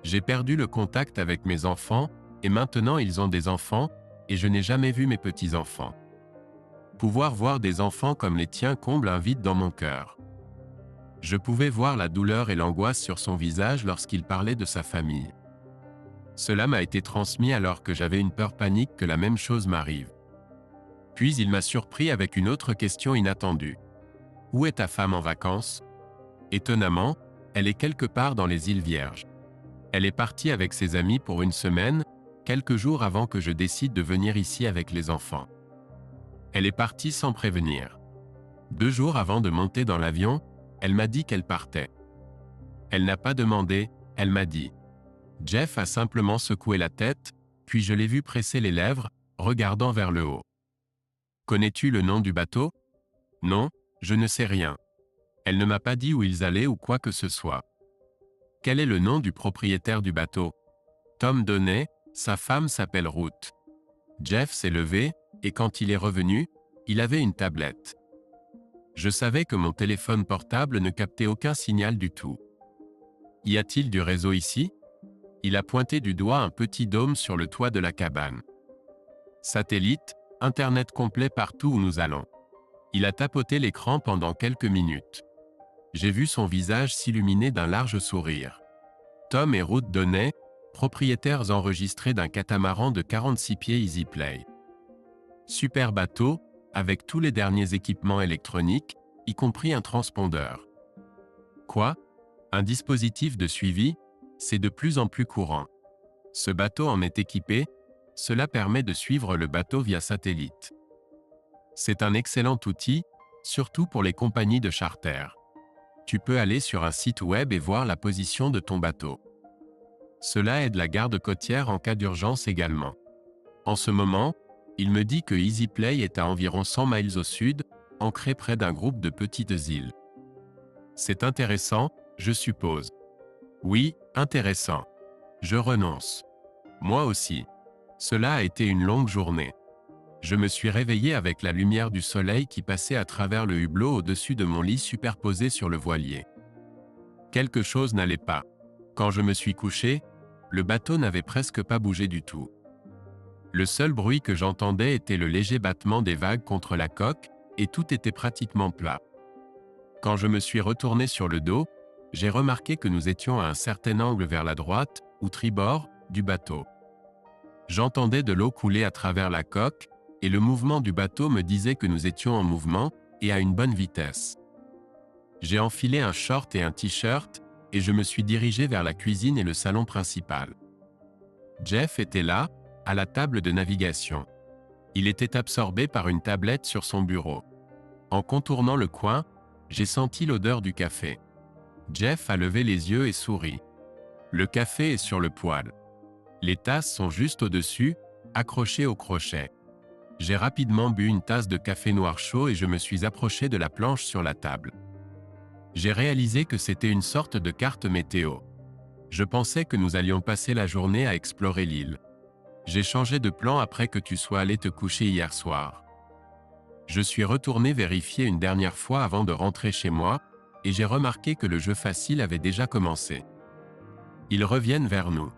J'ai perdu le contact avec mes enfants, et maintenant ils ont des enfants, et je n'ai jamais vu mes petits-enfants. Pouvoir voir des enfants comme les tiens comble un vide dans mon cœur. Je pouvais voir la douleur et l'angoisse sur son visage lorsqu'il parlait de sa famille. Cela m'a été transmis alors que j'avais une peur panique que la même chose m'arrive. Puis il m'a surpris avec une autre question inattendue. Où est ta femme en vacances? Étonnamment, elle est quelque part dans les îles Vierges. Elle est partie avec ses amis pour une semaine, quelques jours avant que je décide de venir ici avec les enfants. Elle est partie sans prévenir. 2 jours avant de monter dans l'avion, elle m'a dit qu'elle partait. Elle n'a pas demandé, elle m'a dit. Jeff a simplement secoué la tête, puis je l'ai vu presser les lèvres, regardant vers le haut. Connais-tu le nom du bateau? Non, je ne sais rien. Elle ne m'a pas dit où ils allaient ou quoi que ce soit. Quel est le nom du propriétaire du bateau? Tom Donnay, sa femme s'appelle Ruth. Jeff s'est levé, et quand il est revenu, il avait une tablette. Je savais que mon téléphone portable ne captait aucun signal du tout. Y a-t-il du réseau ici? Il a pointé du doigt un petit dôme sur le toit de la cabane. Satellite, Internet complet partout où nous allons. Il a tapoté l'écran pendant quelques minutes. J'ai vu son visage s'illuminer d'un large sourire. Tom et Ruth Donnay, propriétaires enregistrés d'un catamaran de 46 pieds EasyPlay. Super bateau, avec tous les derniers équipements électroniques, y compris un transpondeur. Quoi? Un dispositif de suivi? C'est de plus en plus courant. Ce bateau en est équipé, cela permet de suivre le bateau via satellite. C'est un excellent outil, surtout pour les compagnies de charter. Tu peux aller sur un site web et voir la position de ton bateau. Cela aide la garde côtière en cas d'urgence également. En ce moment, il me dit que EasyPlay est à environ 100 miles au sud, ancré près d'un groupe de petites îles. C'est intéressant, je suppose. Oui, intéressant. Je renonce. Moi aussi. Cela a été une longue journée. Je me suis réveillé avec la lumière du soleil qui passait à travers le hublot au-dessus de mon lit superposé sur le voilier. Quelque chose n'allait pas. Quand je me suis couché, le bateau n'avait presque pas bougé du tout. Le seul bruit que j'entendais était le léger battement des vagues contre la coque, et tout était pratiquement plat. Quand je me suis retourné sur le dos, j'ai remarqué que nous étions à un certain angle vers la droite, ou tribord, du bateau. J'entendais de l'eau couler à travers la coque, et le mouvement du bateau me disait que nous étions en mouvement, et à une bonne vitesse. J'ai enfilé un short et un t-shirt, et je me suis dirigé vers la cuisine et le salon principal. Jeff était là, à la table de navigation. Il était absorbé par une tablette sur son bureau. En contournant le coin, j'ai senti l'odeur du café. Jeff a levé les yeux et sourit. Le café est sur le poêle. Les tasses sont juste au-dessus, accrochées au crochet. J'ai rapidement bu une tasse de café noir chaud et je me suis approché de la planche sur la table. J'ai réalisé que c'était une sorte de carte météo. Je pensais que nous allions passer la journée à explorer l'île. J'ai changé de plan après que tu sois allé te coucher hier soir. Je suis retourné vérifier une dernière fois avant de rentrer chez moi, et j'ai remarqué que le jeu facile avait déjà commencé. Ils reviennent vers nous.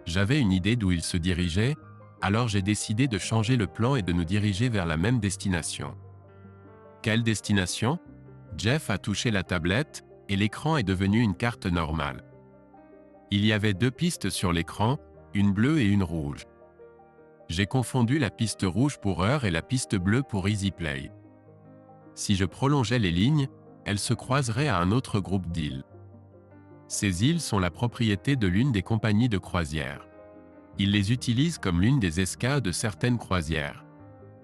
J'avais une idée d'où ils se dirigeaient, alors j'ai décidé de changer le plan et de nous diriger vers la même destination. Quelle destination? Jeff a touché la tablette, et l'écran est devenu une carte normale. Il y avait 2 pistes sur l'écran, une bleue et une rouge. J'ai confondu la piste rouge pour heure et la piste bleue pour EasyPlay. Si je prolongeais les lignes, elles se croiseraient à un autre groupe d'îles. Ces îles sont la propriété de l'une des compagnies de croisière. Ils les utilisent comme l'une des escales de certaines croisières.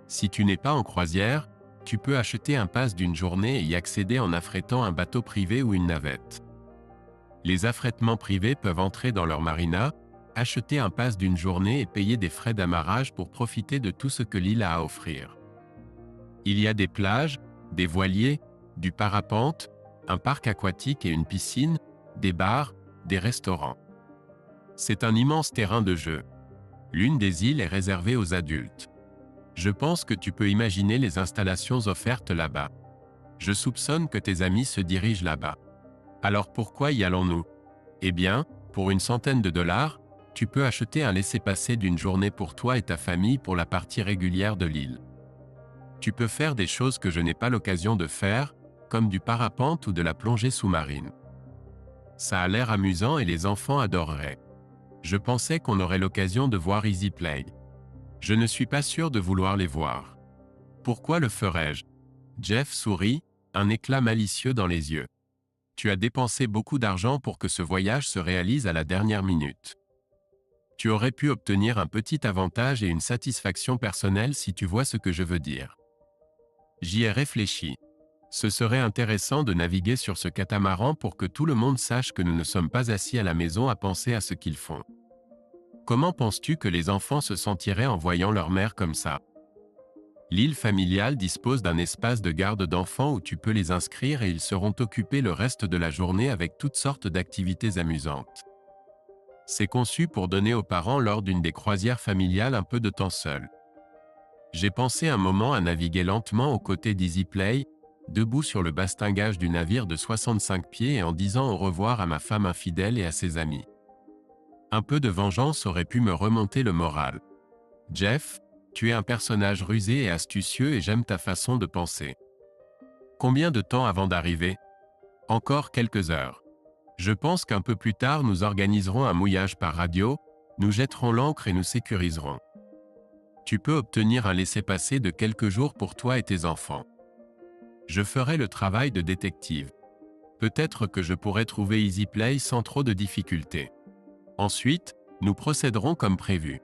Si tu n'es pas en croisière, tu peux acheter un pass d'une journée et y accéder en affrétant un bateau privé ou une navette. Les affrètements privés peuvent entrer dans leur marina, acheter un pass d'une journée et payer des frais d'amarrage pour profiter de tout ce que l'île a à offrir. Il y a des plages, des voiliers, du parapente, un parc aquatique et une piscine, des bars, des restaurants. C'est un immense terrain de jeu. L'une des îles est réservée aux adultes. Je pense que tu peux imaginer les installations offertes là-bas. Je soupçonne que tes amis se dirigent là-bas. Alors pourquoi y allons-nous? Eh bien, pour une centaine de dollars, tu peux acheter un laissez-passer d'une journée pour toi et ta famille pour la partie régulière de l'île. Tu peux faire des choses que je n'ai pas l'occasion de faire, comme du parapente ou de la plongée sous-marine. Ça a l'air amusant et les enfants adoreraient. Je pensais qu'on aurait l'occasion de voir EasyPlay. Je ne suis pas sûr de vouloir les voir. Pourquoi le ferais-je? Jeff sourit, un éclat malicieux dans les yeux. Tu as dépensé beaucoup d'argent pour que ce voyage se réalise à la dernière minute. Tu aurais pu obtenir un petit avantage et une satisfaction personnelle si tu vois ce que je veux dire. J'y ai réfléchi. Ce serait intéressant de naviguer sur ce catamaran pour que tout le monde sache que nous ne sommes pas assis à la maison à penser à ce qu'ils font. Comment penses-tu que les enfants se sentiraient en voyant leur mère comme ça? L'île familiale dispose d'un espace de garde d'enfants où tu peux les inscrire et ils seront occupés le reste de la journée avec toutes sortes d'activités amusantes. C'est conçu pour donner aux parents lors d'une des croisières familiales un peu de temps seul. J'ai pensé un moment à naviguer lentement aux côtés d'EasyPlay, debout sur le bastingage du navire de 65 pieds et en disant au revoir à ma femme infidèle et à ses amis. Un peu de vengeance aurait pu me remonter le moral. Jeff, tu es un personnage rusé et astucieux et j'aime ta façon de penser. Combien de temps avant d'arriver? Encore quelques heures. Je pense qu'un peu plus tard nous organiserons un mouillage par radio, nous jetterons l'ancre et nous sécuriserons. Tu peux obtenir un laissez-passer de quelques jours pour toi et tes enfants. Je ferai le travail de détective. Peut-être que je pourrai trouver EasyPlay sans trop de difficultés. Ensuite, nous procéderons comme prévu.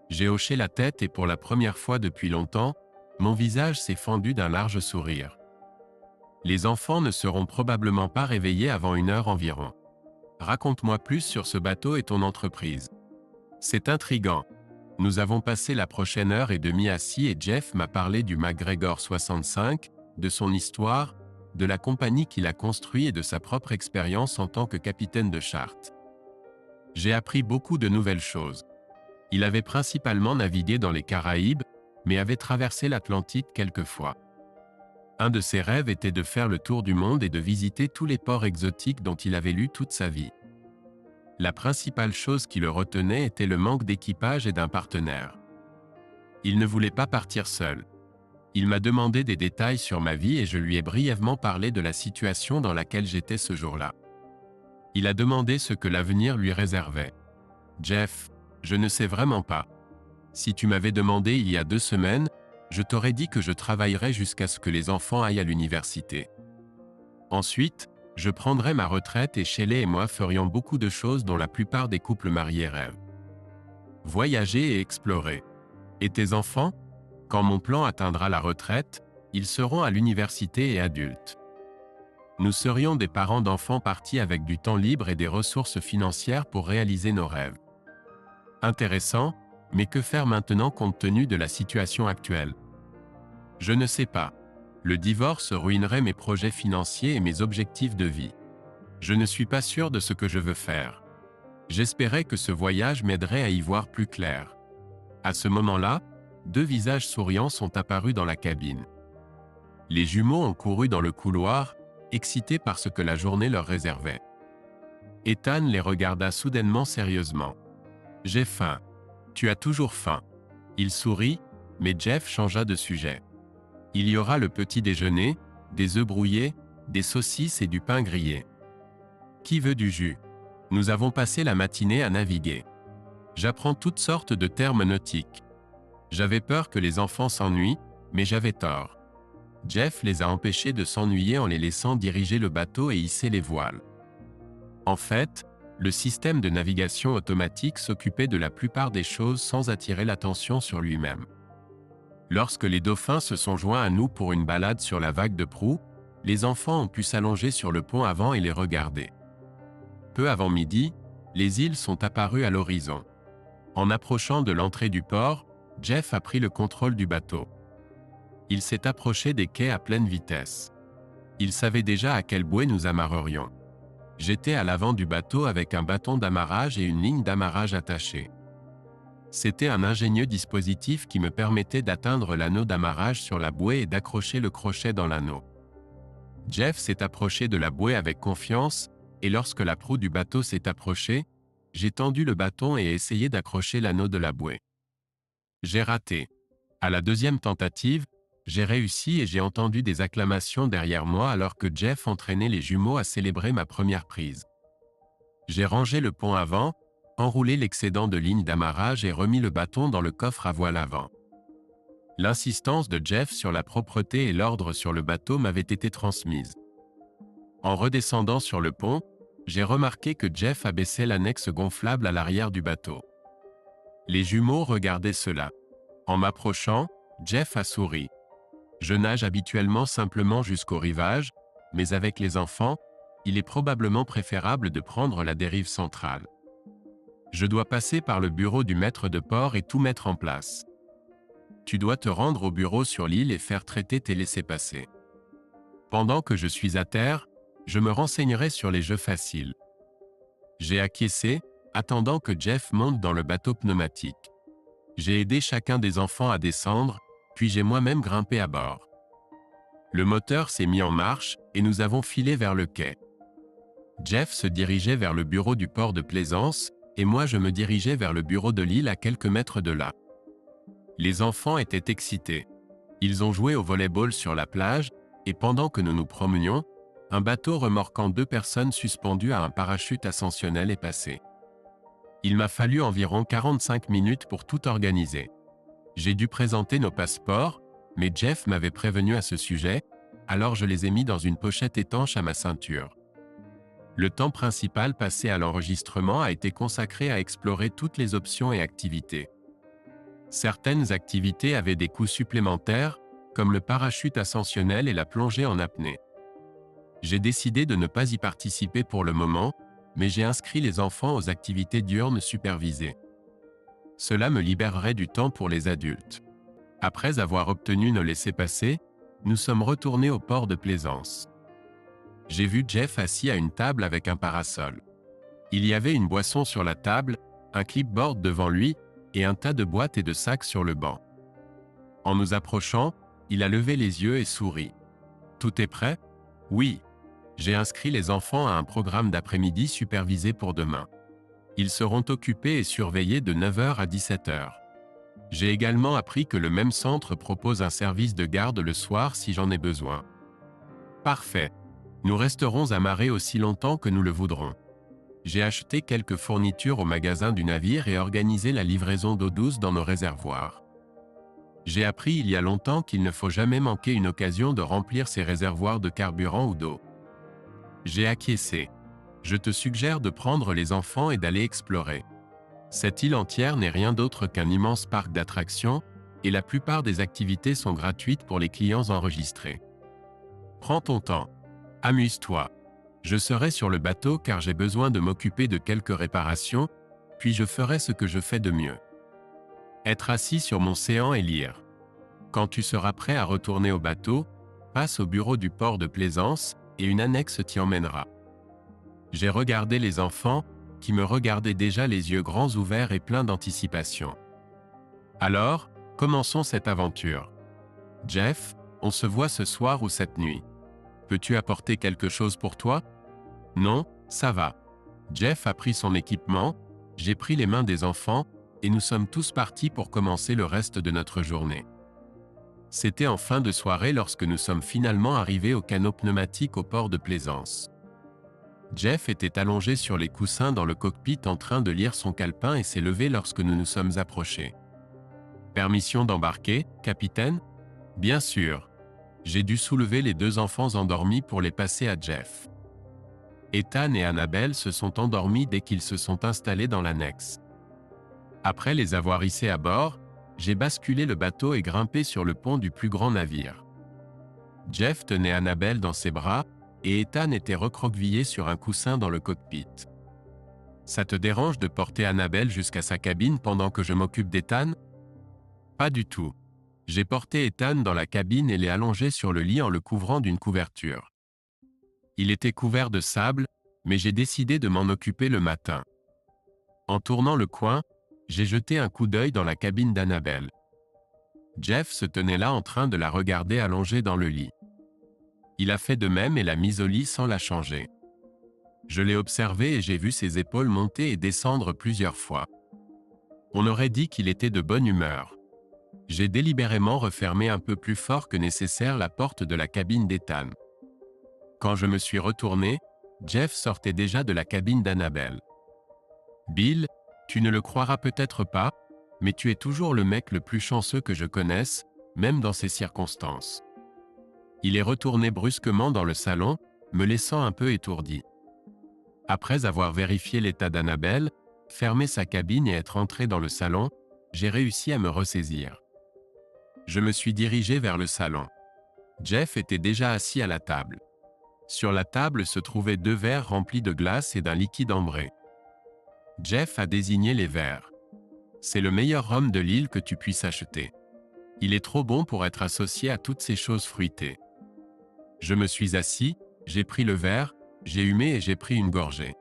J'ai hoché la tête et pour la première fois depuis longtemps, mon visage s'est fendu d'un large sourire. Les enfants ne seront probablement pas réveillés avant 1 heure environ. Raconte-moi plus sur ce bateau et ton entreprise. C'est intriguant. Nous avons passé la prochaine heure et demie assis et Jeff m'a parlé du MacGregor 65, de son histoire, de la compagnie qu'il a construite et de sa propre expérience en tant que capitaine de charte. J'ai appris beaucoup de nouvelles choses. Il avait principalement navigué dans les Caraïbes, mais avait traversé l'Atlantique quelques fois. Un de ses rêves était de faire le tour du monde et de visiter tous les ports exotiques dont il avait lu toute sa vie. La principale chose qui le retenait était le manque d'équipage et d'un partenaire. Il ne voulait pas partir seul. Il m'a demandé des détails sur ma vie et je lui ai brièvement parlé de la situation dans laquelle j'étais ce jour-là. Il a demandé ce que l'avenir lui réservait. Jeff, je ne sais vraiment pas. Si tu m'avais demandé il y a 2 semaines, je t'aurais dit que je travaillerais jusqu'à ce que les enfants aillent à l'université. Ensuite, je prendrais ma retraite et Shelley et moi ferions beaucoup de choses dont la plupart des couples mariés rêvent. Voyager et explorer. Et tes enfants? Quand mon plan atteindra la retraite, ils seront à l'université et adultes. Nous serions des parents d'enfants partis avec du temps libre et des ressources financières pour réaliser nos rêves. Intéressant, mais que faire maintenant compte tenu de la situation actuelle? Je ne sais pas. Le divorce ruinerait mes projets financiers et mes objectifs de vie. Je ne suis pas sûr de ce que je veux faire. J'espérais que ce voyage m'aiderait à y voir plus clair. À ce moment-là, 2 visages souriants sont apparus dans la cabine. Les jumeaux ont couru dans le couloir, excités par ce que la journée leur réservait. Ethan les regarda soudainement sérieusement. « J'ai faim. »« Tu as toujours faim. » Il sourit, mais Jeff changea de sujet. « Il y aura le petit déjeuner, des œufs brouillés, des saucisses et du pain grillé. Qui veut du jus? Nous avons passé la matinée à naviguer. » J'apprends toutes sortes de termes nautiques. J'avais peur que les enfants s'ennuient, mais j'avais tort. Jeff les a empêchés de s'ennuyer en les laissant diriger le bateau et hisser les voiles. En fait, le système de navigation automatique s'occupait de la plupart des choses sans attirer l'attention sur lui-même. Lorsque les dauphins se sont joints à nous pour une balade sur la vague de proue, les enfants ont pu s'allonger sur le pont avant et les regarder. Peu avant midi, les îles sont apparues à l'horizon. En approchant de l'entrée du port, Jeff a pris le contrôle du bateau. Il s'est approché des quais à pleine vitesse. Il savait déjà à quelle bouée nous amarrerions. J'étais à l'avant du bateau avec un bâton d'amarrage et une ligne d'amarrage attachée. C'était un ingénieux dispositif qui me permettait d'atteindre l'anneau d'amarrage sur la bouée et d'accrocher le crochet dans l'anneau. Jeff s'est approché de la bouée avec confiance, et lorsque la proue du bateau s'est approchée, j'ai tendu le bâton et essayé d'accrocher l'anneau de la bouée. J'ai raté. À la deuxième tentative, j'ai réussi et j'ai entendu des acclamations derrière moi alors que Jeff entraînait les jumeaux à célébrer ma première prise. J'ai rangé le pont avant, enroulé l'excédent de ligne d'amarrage et remis le bâton dans le coffre à voile avant. L'insistance de Jeff sur la propreté et l'ordre sur le bateau m'avaient été transmises. En redescendant sur le pont, j'ai remarqué que Jeff abaissait l'annexe gonflable à l'arrière du bateau. Les jumeaux regardaient cela. En m'approchant, Jeff a souri. Je nage habituellement simplement jusqu'au rivage, mais avec les enfants, il est probablement préférable de prendre la dérive centrale. Je dois passer par le bureau du maître de port et tout mettre en place. Tu dois te rendre au bureau sur l'île et faire traiter tes laissez-passer. Pendant que je suis à terre, je me renseignerai sur les jeux faciles. J'ai acquiescé, attendant que Jeff monte dans le bateau pneumatique. J'ai aidé chacun des enfants à descendre, puis j'ai moi-même grimpé à bord. Le moteur s'est mis en marche et nous avons filé vers le quai. Jeff se dirigeait vers le bureau du port de Plaisance et moi je me dirigeais vers le bureau de l'île à quelques mètres de là. Les enfants étaient excités. Ils ont joué au volley-ball sur la plage et pendant que nous nous promenions, un bateau remorquant 2 personnes suspendues à un parachute ascensionnel est passé. Il m'a fallu environ 45 minutes pour tout organiser. J'ai dû présenter nos passeports, mais Jeff m'avait prévenu à ce sujet, alors je les ai mis dans une pochette étanche à ma ceinture. Le temps principal passé à l'enregistrement a été consacré à explorer toutes les options et activités. Certaines activités avaient des coûts supplémentaires, comme le parachute ascensionnel et la plongée en apnée. J'ai décidé de ne pas y participer pour le moment, mais j'ai inscrit les enfants aux activités diurnes supervisées. Cela me libérerait du temps pour les adultes. Après avoir obtenu nos laissez-passer, nous sommes retournés au port de Plaisance. J'ai vu Jeff assis à une table avec un parasol. Il y avait une boisson sur la table, un clipboard devant lui et un tas de boîtes et de sacs sur le banc. En nous approchant, il a levé les yeux et souri. « Tout est prêt ? » ?»« Oui. J'ai inscrit les enfants à un programme d'après-midi supervisé pour demain. Ils seront occupés et surveillés de 9h à 17h. J'ai également appris que le même centre propose un service de garde le soir si j'en ai besoin. Parfait. Nous resterons amarrés aussi longtemps que nous le voudrons. J'ai acheté quelques fournitures au magasin du navire et organisé la livraison d'eau douce dans nos réservoirs. J'ai appris il y a longtemps qu'il ne faut jamais manquer une occasion de remplir ses réservoirs de carburant ou d'eau. J'ai acquiescé. Je te suggère de prendre les enfants et d'aller explorer. Cette île entière n'est rien d'autre qu'un immense parc d'attractions, et la plupart des activités sont gratuites pour les clients enregistrés. Prends ton temps. Amuse-toi. Je serai sur le bateau car j'ai besoin de m'occuper de quelques réparations, puis je ferai ce que je fais de mieux. Être assis sur mon séant et lire. Quand tu seras prêt à retourner au bateau, passe au bureau du port de Plaisance et une annexe t'y emmènera. J'ai regardé les enfants, qui me regardaient déjà les yeux grands ouverts et pleins d'anticipation. Alors, commençons cette aventure. Jeff, on se voit ce soir ou cette nuit. Peux-tu apporter quelque chose pour toi? Non, ça va. Jeff a pris son équipement, j'ai pris les mains des enfants, et nous sommes tous partis pour commencer le reste de notre journée. C'était en fin de soirée lorsque nous sommes finalement arrivés au canot pneumatique au port de Plaisance. Jeff était allongé sur les coussins dans le cockpit en train de lire son calepin et s'est levé lorsque nous nous sommes approchés. « Permission d'embarquer, capitaine ?» « Bien sûr. » J'ai dû soulever les 2 enfants endormis pour les passer à Jeff. Ethan et Annabelle se sont endormis dès qu'ils se sont installés dans l'annexe. Après les avoir hissés à bord, j'ai basculé le bateau et grimpé sur le pont du plus grand navire. Jeff tenait Annabelle dans ses bras, et Ethan était recroquevillé sur un coussin dans le cockpit. « Ça te dérange de porter Annabelle jusqu'à sa cabine pendant que je m'occupe d'Ethan ?» Pas du tout. J'ai porté Ethan dans la cabine et l'ai allongé sur le lit en le couvrant d'une couverture. Il était couvert de sable, mais j'ai décidé de m'en occuper le matin. En tournant le coin, j'ai jeté un coup d'œil dans la cabine d'Annabelle. Jeff se tenait là en train de la regarder allongée dans le lit. Il a fait de même et l'a mise au lit sans la changer. Je l'ai observé et j'ai vu ses épaules monter et descendre plusieurs fois. On aurait dit qu'il était de bonne humeur. J'ai délibérément refermé un peu plus fort que nécessaire la porte de la cabine d'Ethan. Quand je me suis retourné, Jeff sortait déjà de la cabine d'Annabelle. « Bill, tu ne le croiras peut-être pas, mais tu es toujours le mec le plus chanceux que je connaisse, même dans ces circonstances. » Il est retourné brusquement dans le salon, me laissant un peu étourdi. Après avoir vérifié l'état d'Annabelle, fermé sa cabine et être entré dans le salon, j'ai réussi à me ressaisir. Je me suis dirigé vers le salon. Jeff était déjà assis à la table. Sur la table se trouvaient 2 verres remplis de glace et d'un liquide ambré. Jeff a désigné les verres. « C'est le meilleur rhum de l'île que tu puisses acheter. Il est trop bon pour être associé à toutes ces choses fruitées. » Je me suis assis, j'ai pris le verre, j'ai humé et j'ai pris une gorgée.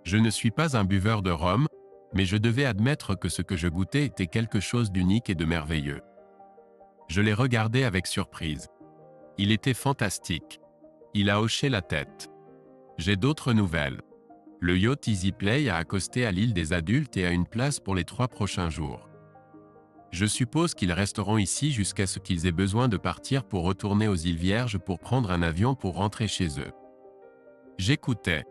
Je ne suis pas un buveur de rhum, mais je devais admettre que ce que je goûtais était quelque chose d'unique et de merveilleux. Je l'ai regardé avec surprise. Il était fantastique. Il a hoché la tête. J'ai d'autres nouvelles. Le yacht EasyPlay a accosté à l'île des adultes et a une place pour les 3 prochains jours. Je suppose qu'ils resteront ici jusqu'à ce qu'ils aient besoin de partir pour retourner aux îles Vierges pour prendre un avion pour rentrer chez eux. J'écoutais.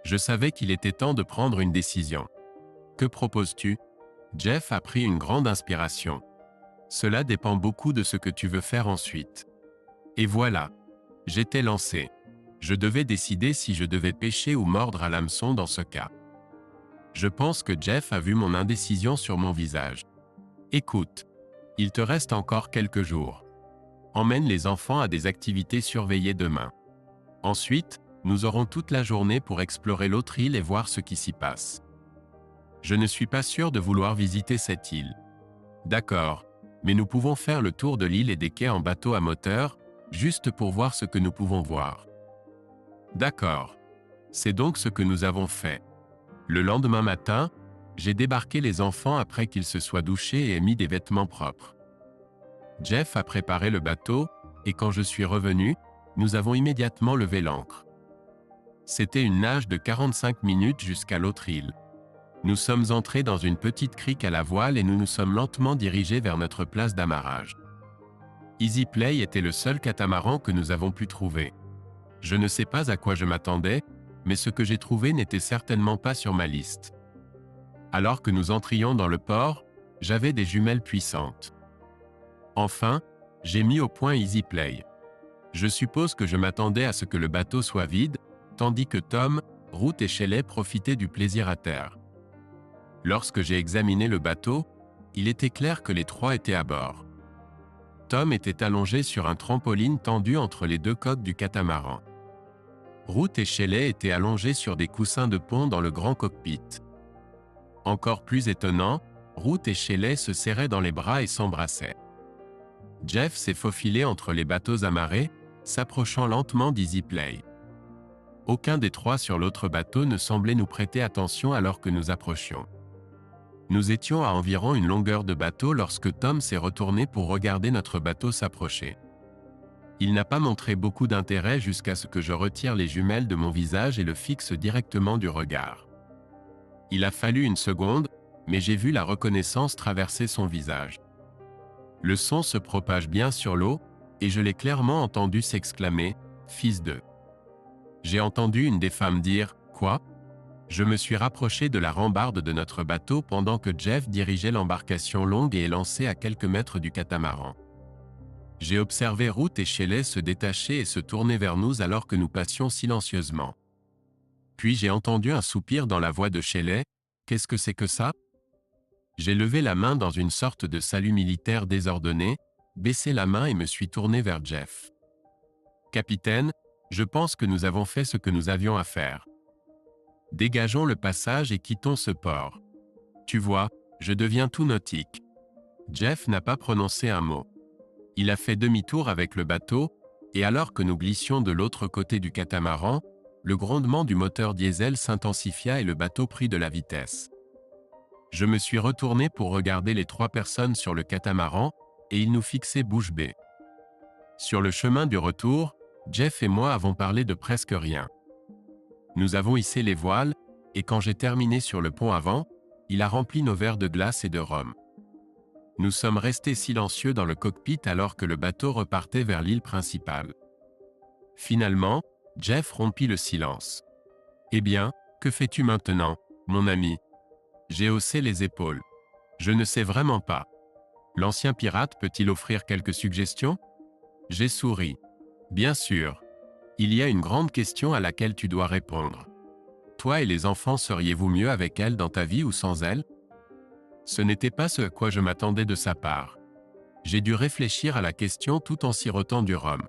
Je savais qu'il était temps de prendre une décision. « Que proposes-tu » Jeff a pris une grande inspiration. « Cela dépend beaucoup de ce que tu veux faire ensuite. » Et voilà. J'étais lancé. Je devais décider si je devais pêcher ou mordre à l'hameçon dans ce cas. Je pense que Jeff a vu mon indécision sur mon visage. « Écoute, il te reste encore quelques jours. Emmène les enfants à des activités surveillées demain. Ensuite, nous aurons toute la journée pour explorer l'autre île et voir ce qui s'y passe. Je ne suis pas sûr de vouloir visiter cette île. D'accord, mais nous pouvons faire le tour de l'île et des quais en bateau à moteur, juste pour voir ce que nous pouvons voir. » D'accord. C'est donc ce que nous avons fait. Le lendemain matin, j'ai débarqué les enfants après qu'ils se soient douchés et mis des vêtements propres. Jeff a préparé le bateau, et quand je suis revenu, nous avons immédiatement levé l'ancre. C'était une nage de 45 minutes jusqu'à l'autre île. Nous sommes entrés dans une petite crique à la voile et nous nous sommes lentement dirigés vers notre place d'amarrage. EasyPlay était le seul catamaran que nous avons pu trouver. Je ne sais pas à quoi je m'attendais, mais ce que j'ai trouvé n'était certainement pas sur ma liste. Alors que nous entrions dans le port, j'avais des jumelles puissantes. Enfin, j'ai mis au point EasyPlay. Je suppose que je m'attendais à ce que le bateau soit vide, tandis que Tom, Ruth et Shelley profitaient du plaisir à terre. Lorsque j'ai examiné le bateau, il était clair que les 3 étaient à bord. Tom était allongé sur un trampoline tendu entre les 2 coques du catamaran. Ruth et Shelley étaient allongés sur des coussins de pont dans le grand cockpit. Encore plus étonnant, Ruth et Shelley se serraient dans les bras et s'embrassaient. Jeff s'est faufilé entre les bateaux amarrés, s'approchant lentement d'EasyPlay. Aucun des 3 sur l'autre bateau ne semblait nous prêter attention alors que nous approchions. Nous étions à environ une longueur de bateau lorsque Tom s'est retourné pour regarder notre bateau s'approcher. Il n'a pas montré beaucoup d'intérêt jusqu'à ce que je retire les jumelles de mon visage et le fixe directement du regard. Il a fallu une seconde, mais j'ai vu la reconnaissance traverser son visage. Le son se propage bien sur l'eau, et je l'ai clairement entendu s'exclamer « Fils de ». J'ai entendu une des femmes dire « Quoi ?» Je me suis rapproché de la rambarde de notre bateau pendant que Jeff dirigeait l'embarcation longue et élancée à quelques mètres du catamaran. J'ai observé Ruth et Shelley se détacher et se tourner vers nous alors que nous passions silencieusement. Puis j'ai entendu un soupir dans la voix de Shelley. « Qu'est-ce que c'est que ça ?» J'ai levé la main dans une sorte de salut militaire désordonné, baissé la main et me suis tourné vers Jeff. « Capitaine, je pense que nous avons fait ce que nous avions à faire. Dégageons le passage et quittons ce port. Tu vois, je deviens tout nautique. » Jeff n'a pas prononcé un mot. Il a fait demi-tour avec le bateau, et alors que nous glissions de l'autre côté du catamaran, le grondement du moteur diesel s'intensifia et le bateau prit de la vitesse. Je me suis retourné pour regarder les 3 personnes sur le catamaran, et ils nous fixaient bouche bée. Sur le chemin du retour, Jeff et moi avons parlé de presque rien. Nous avons hissé les voiles, et quand j'ai terminé sur le pont avant, il a rempli nos verres de glace et de rhum. Nous sommes restés silencieux dans le cockpit alors que le bateau repartait vers l'île principale. Finalement, Jeff rompit le silence. « Eh bien, que fais-tu maintenant, mon ami ?» J'ai haussé les épaules. « Je ne sais vraiment pas. L'ancien pirate peut-il offrir quelques suggestions ?» J'ai souri. « Bien sûr. Il y a une grande question à laquelle tu dois répondre. Toi et les enfants seriez-vous mieux avec elle dans ta vie ou sans elle ? » Ce n'était pas ce à quoi je m'attendais de sa part. J'ai dû réfléchir à la question tout en sirotant du rhum.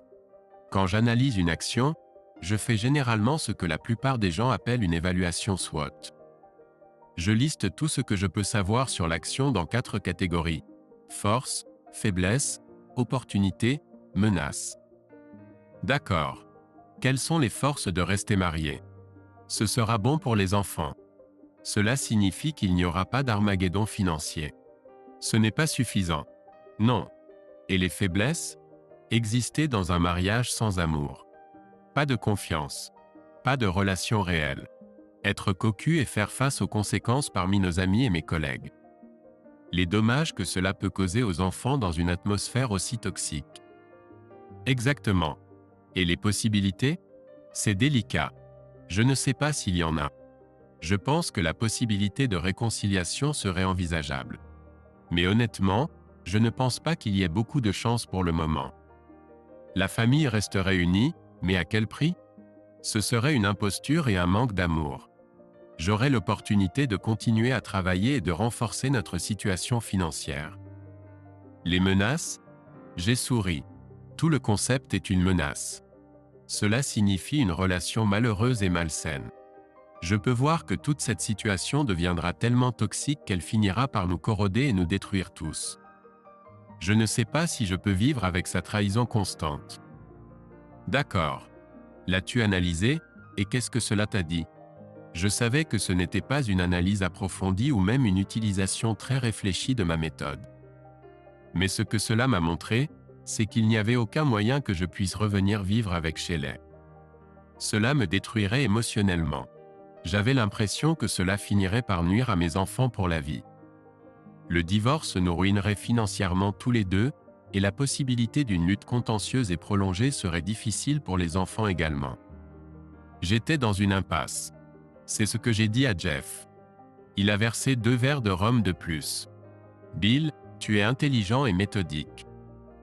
Quand j'analyse une action, je fais généralement ce que la plupart des gens appellent une évaluation SWOT. Je liste tout ce que je peux savoir sur l'action dans 4 catégories: force, faiblesse, opportunité, menace. D'accord. Quelles sont les forces de rester marié ? Ce sera bon pour les enfants. Cela signifie qu'il n'y aura pas d'Armageddon financier. Ce n'est pas suffisant. Non. Et les faiblesses ? Exister dans un mariage sans amour. Pas de confiance. Pas de relation réelle. Être cocu et faire face aux conséquences parmi nos amis et mes collègues. Les dommages que cela peut causer aux enfants dans une atmosphère aussi toxique. Exactement. Et les possibilités ? C'est délicat. Je ne sais pas s'il y en a. Je pense que la possibilité de réconciliation serait envisageable. Mais honnêtement, je ne pense pas qu'il y ait beaucoup de chance pour le moment. La famille resterait unie, mais à quel prix ? Ce serait une imposture et un manque d'amour. J'aurais l'opportunité de continuer à travailler et de renforcer notre situation financière. Les menaces ? J'ai souri. Tout le concept est une menace. Cela signifie une relation malheureuse et malsaine. Je peux voir que toute cette situation deviendra tellement toxique qu'elle finira par nous corroder et nous détruire tous. Je ne sais pas si je peux vivre avec sa trahison constante. D'accord. L'as-tu analysé, et qu'est-ce que cela t'a dit ? Je savais que ce n'était pas une analyse approfondie ou même une utilisation très réfléchie de ma méthode. Mais ce que cela m'a montré, c'est qu'il n'y avait aucun moyen que je puisse revenir vivre avec Shelley. Cela me détruirait émotionnellement. J'avais l'impression que cela finirait par nuire à mes enfants pour la vie. Le divorce nous ruinerait financièrement tous les deux, et la possibilité d'une lutte contentieuse et prolongée serait difficile pour les enfants également. J'étais dans une impasse. C'est ce que j'ai dit à Jeff. Il a versé 2 verres de rhum de plus. « Bill, tu es intelligent et méthodique.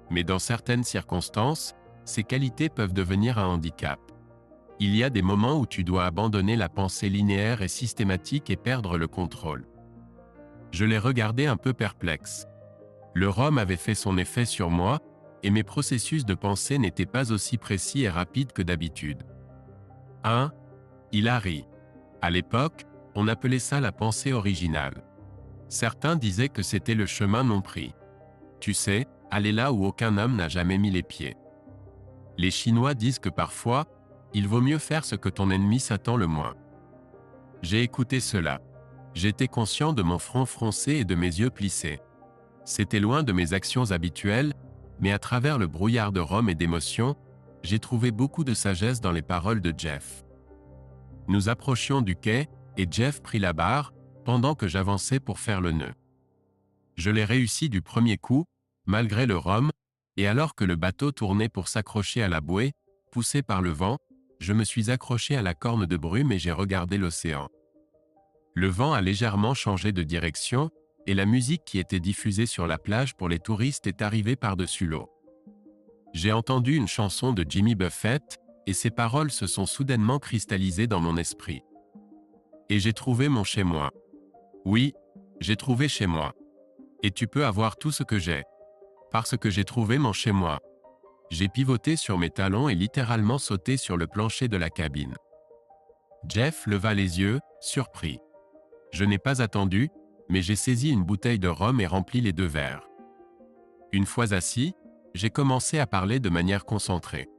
Mais dans certaines circonstances, ces qualités peuvent devenir un handicap. Il y a des moments où tu dois abandonner la pensée linéaire et systématique et perdre le contrôle. » Je l'ai regardé un peu perplexe. Le rhum avait fait son effet sur moi, et mes processus de pensée n'étaient pas aussi précis et rapides que d'habitude. Il a ri. À l'époque, on appelait ça la pensée originale. Certains disaient que c'était le chemin non pris. Tu sais, aller là où aucun homme n'a jamais mis les pieds. Les Chinois disent que parfois, il vaut mieux faire ce que ton ennemi s'attend le moins. J'ai écouté cela. J'étais conscient de mon front froncé et de mes yeux plissés. C'était loin de mes actions habituelles, mais à travers le brouillard de rhum et d'émotions, j'ai trouvé beaucoup de sagesse dans les paroles de Jeff. Nous approchions du quai, et Jeff prit la barre, pendant que j'avançais pour faire le nœud. Je l'ai réussi du premier coup, malgré le rhum, et alors que le bateau tournait pour s'accrocher à la bouée, poussé par le vent, Je me suis accroché à la corne de brume et j'ai regardé l'océan. Le vent a légèrement changé de direction, et la musique qui était diffusée sur la plage pour les touristes est arrivée par-dessus l'eau. J'ai entendu une chanson de Jimmy Buffett, et ses paroles se sont soudainement cristallisées dans mon esprit. Et j'ai trouvé mon chez-moi. Oui, j'ai trouvé chez moi. Et tu peux avoir tout ce que j'ai. Parce que j'ai trouvé mon chez-moi. J'ai pivoté sur mes talons et littéralement sauté sur le plancher de la cabine. Jeff leva les yeux, surpris. Je n'ai pas attendu, mais j'ai saisi une bouteille de rhum et rempli les 2 verres. Une fois assis, j'ai commencé à parler de manière concentrée.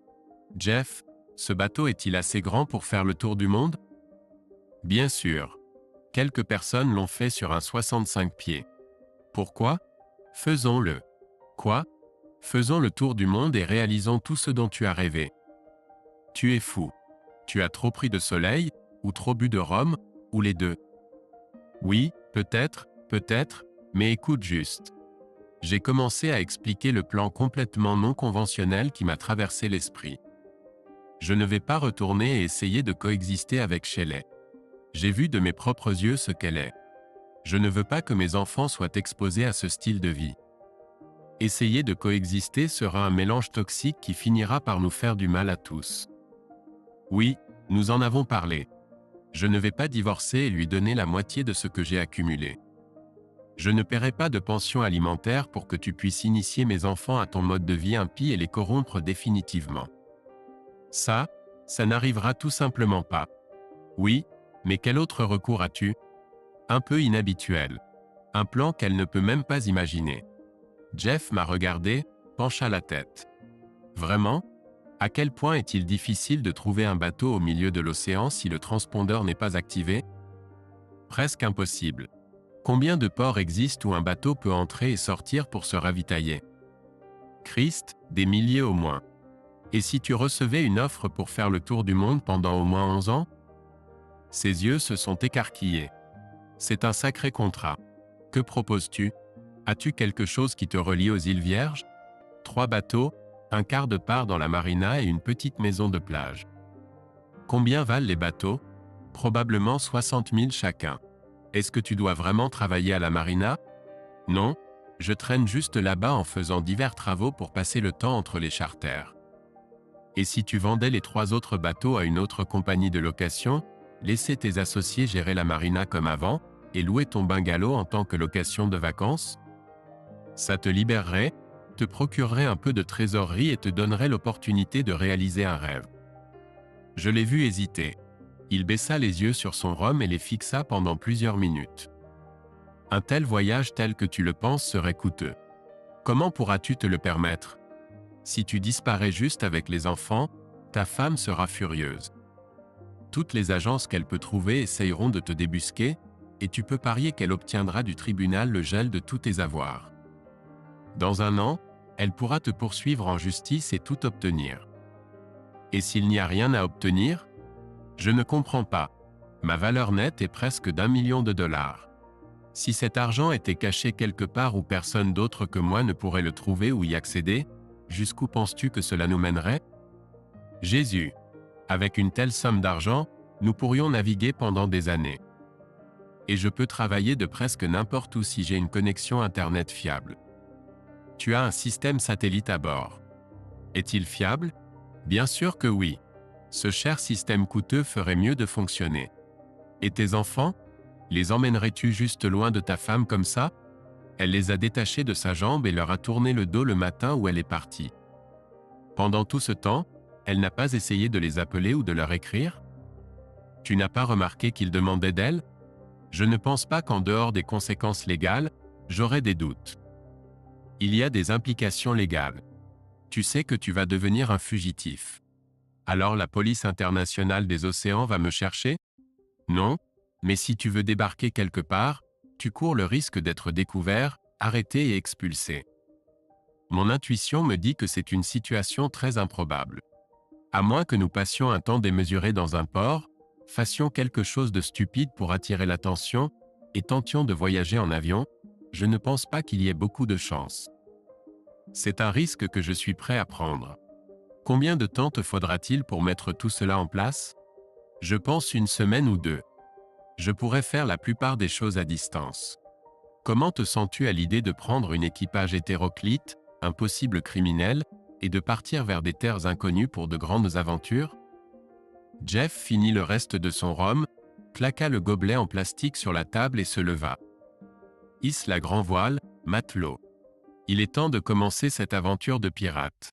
Jeff, ce bateau est-il assez grand pour faire le tour du monde? Bien sûr. Quelques personnes l'ont fait sur un 65 pieds. Pourquoi? Faisons-le. Quoi? Faisons le tour du monde et réalisons tout ce dont tu as rêvé. Tu es fou. Tu as trop pris de soleil, ou trop bu de rhum, ou les deux. Oui, peut-être, mais écoute juste. J'ai commencé à expliquer le plan complètement non conventionnel qui m'a traversé l'esprit. Je ne vais pas retourner et essayer de coexister avec Shelley. J'ai vu de mes propres yeux ce qu'elle est. Je ne veux pas que mes enfants soient exposés à ce style de vie. Essayer de coexister sera un mélange toxique qui finira par nous faire du mal à tous. Oui, nous en avons parlé. Je ne vais pas divorcer et lui donner la moitié de ce que j'ai accumulé. Je ne paierai pas de pension alimentaire pour que tu puisses initier mes enfants à ton mode de vie impie et les corrompre définitivement. Ça n'arrivera tout simplement pas. Oui, mais quel autre recours as-tu? Un peu inhabituel. Un plan qu'elle ne peut même pas imaginer. Jeff m'a regardé, pencha la tête. Vraiment? À quel point est-il difficile de trouver un bateau au milieu de l'océan si le transpondeur n'est pas activé? Presque impossible. Combien de ports existent où un bateau peut entrer et sortir pour se ravitailler? Christ, des milliers au moins. Et si tu recevais une offre pour faire le tour du monde pendant au moins 11 ans? Ses yeux se sont écarquillés. C'est un sacré contrat. Que proposes-tu? As-tu quelque chose qui te relie aux îles Vierges? 3 bateaux, un quart de part dans la marina et une petite maison de plage. Combien valent les bateaux? Probablement 60 000 chacun. Est-ce que tu dois vraiment travailler à la marina? Non, je traîne juste là-bas en faisant divers travaux pour passer le temps entre les charters. Et si tu vendais les 3 autres bateaux à une autre compagnie de location, laisser tes associés gérer la marina comme avant, et louer ton bungalow en tant que location de vacances? Ça te libérerait, te procurerait un peu de trésorerie et te donnerait l'opportunité de réaliser un rêve. Je l'ai vu hésiter. Il baissa les yeux sur son rhum et les fixa pendant plusieurs minutes. Un tel voyage tel que tu le penses serait coûteux. Comment pourras-tu te le permettre? Si tu disparais juste avec les enfants, ta femme sera furieuse. Toutes les agences qu'elle peut trouver essayeront de te débusquer, et tu peux parier qu'elle obtiendra du tribunal le gel de tous tes avoirs. Dans 1 an, elle pourra te poursuivre en justice et tout obtenir. Et s'il n'y a rien à obtenir? Je ne comprends pas. Ma valeur nette est presque d'1 million de dollars. Si cet argent était caché quelque part où personne d'autre que moi ne pourrait le trouver ou y accéder, jusqu'où penses-tu que cela nous mènerait? Jésus. Avec une telle somme d'argent, nous pourrions naviguer pendant des années. Et je peux travailler de presque n'importe où si j'ai une connexion Internet fiable. Tu as un système satellite à bord. Est-il fiable? Bien sûr que oui. Ce cher système coûteux ferait mieux de fonctionner. Et tes enfants? Les emmènerais-tu juste loin de ta femme comme ça? Elle les a détachés de sa jambe et leur a tourné le dos le matin où elle est partie. Pendant tout ce temps, elle n'a pas essayé de les appeler ou de leur écrire? Tu n'as pas remarqué qu'ils demandaient d'elle? Je ne pense pas qu'en dehors des conséquences légales, j'aurais des doutes. Il y a des implications légales. Tu sais que tu vas devenir un fugitif. Alors la police internationale des océans va me chercher? Non, mais si tu veux débarquer quelque part, tu cours le risque d'être découvert, arrêté et expulsé. Mon intuition me dit que c'est une situation très improbable. À moins que nous passions un temps démesuré dans un port, fassions quelque chose de stupide pour attirer l'attention, et tentions de voyager en avion, je ne pense pas qu'il y ait beaucoup de chance. C'est un risque que je suis prêt à prendre. Combien de temps te faudra-t-il pour mettre tout cela en place? Je pense une semaine ou deux. Je pourrais faire la plupart des choses à distance. Comment te sens-tu à l'idée de prendre une équipage hétéroclite, un possible criminel, et de partir vers des terres inconnues pour de grandes aventures? Jeff finit le reste de son rhum, claqua le gobelet en plastique sur la table et se leva. Hisse la grand voile, matelot. Il est temps de commencer cette aventure de pirate.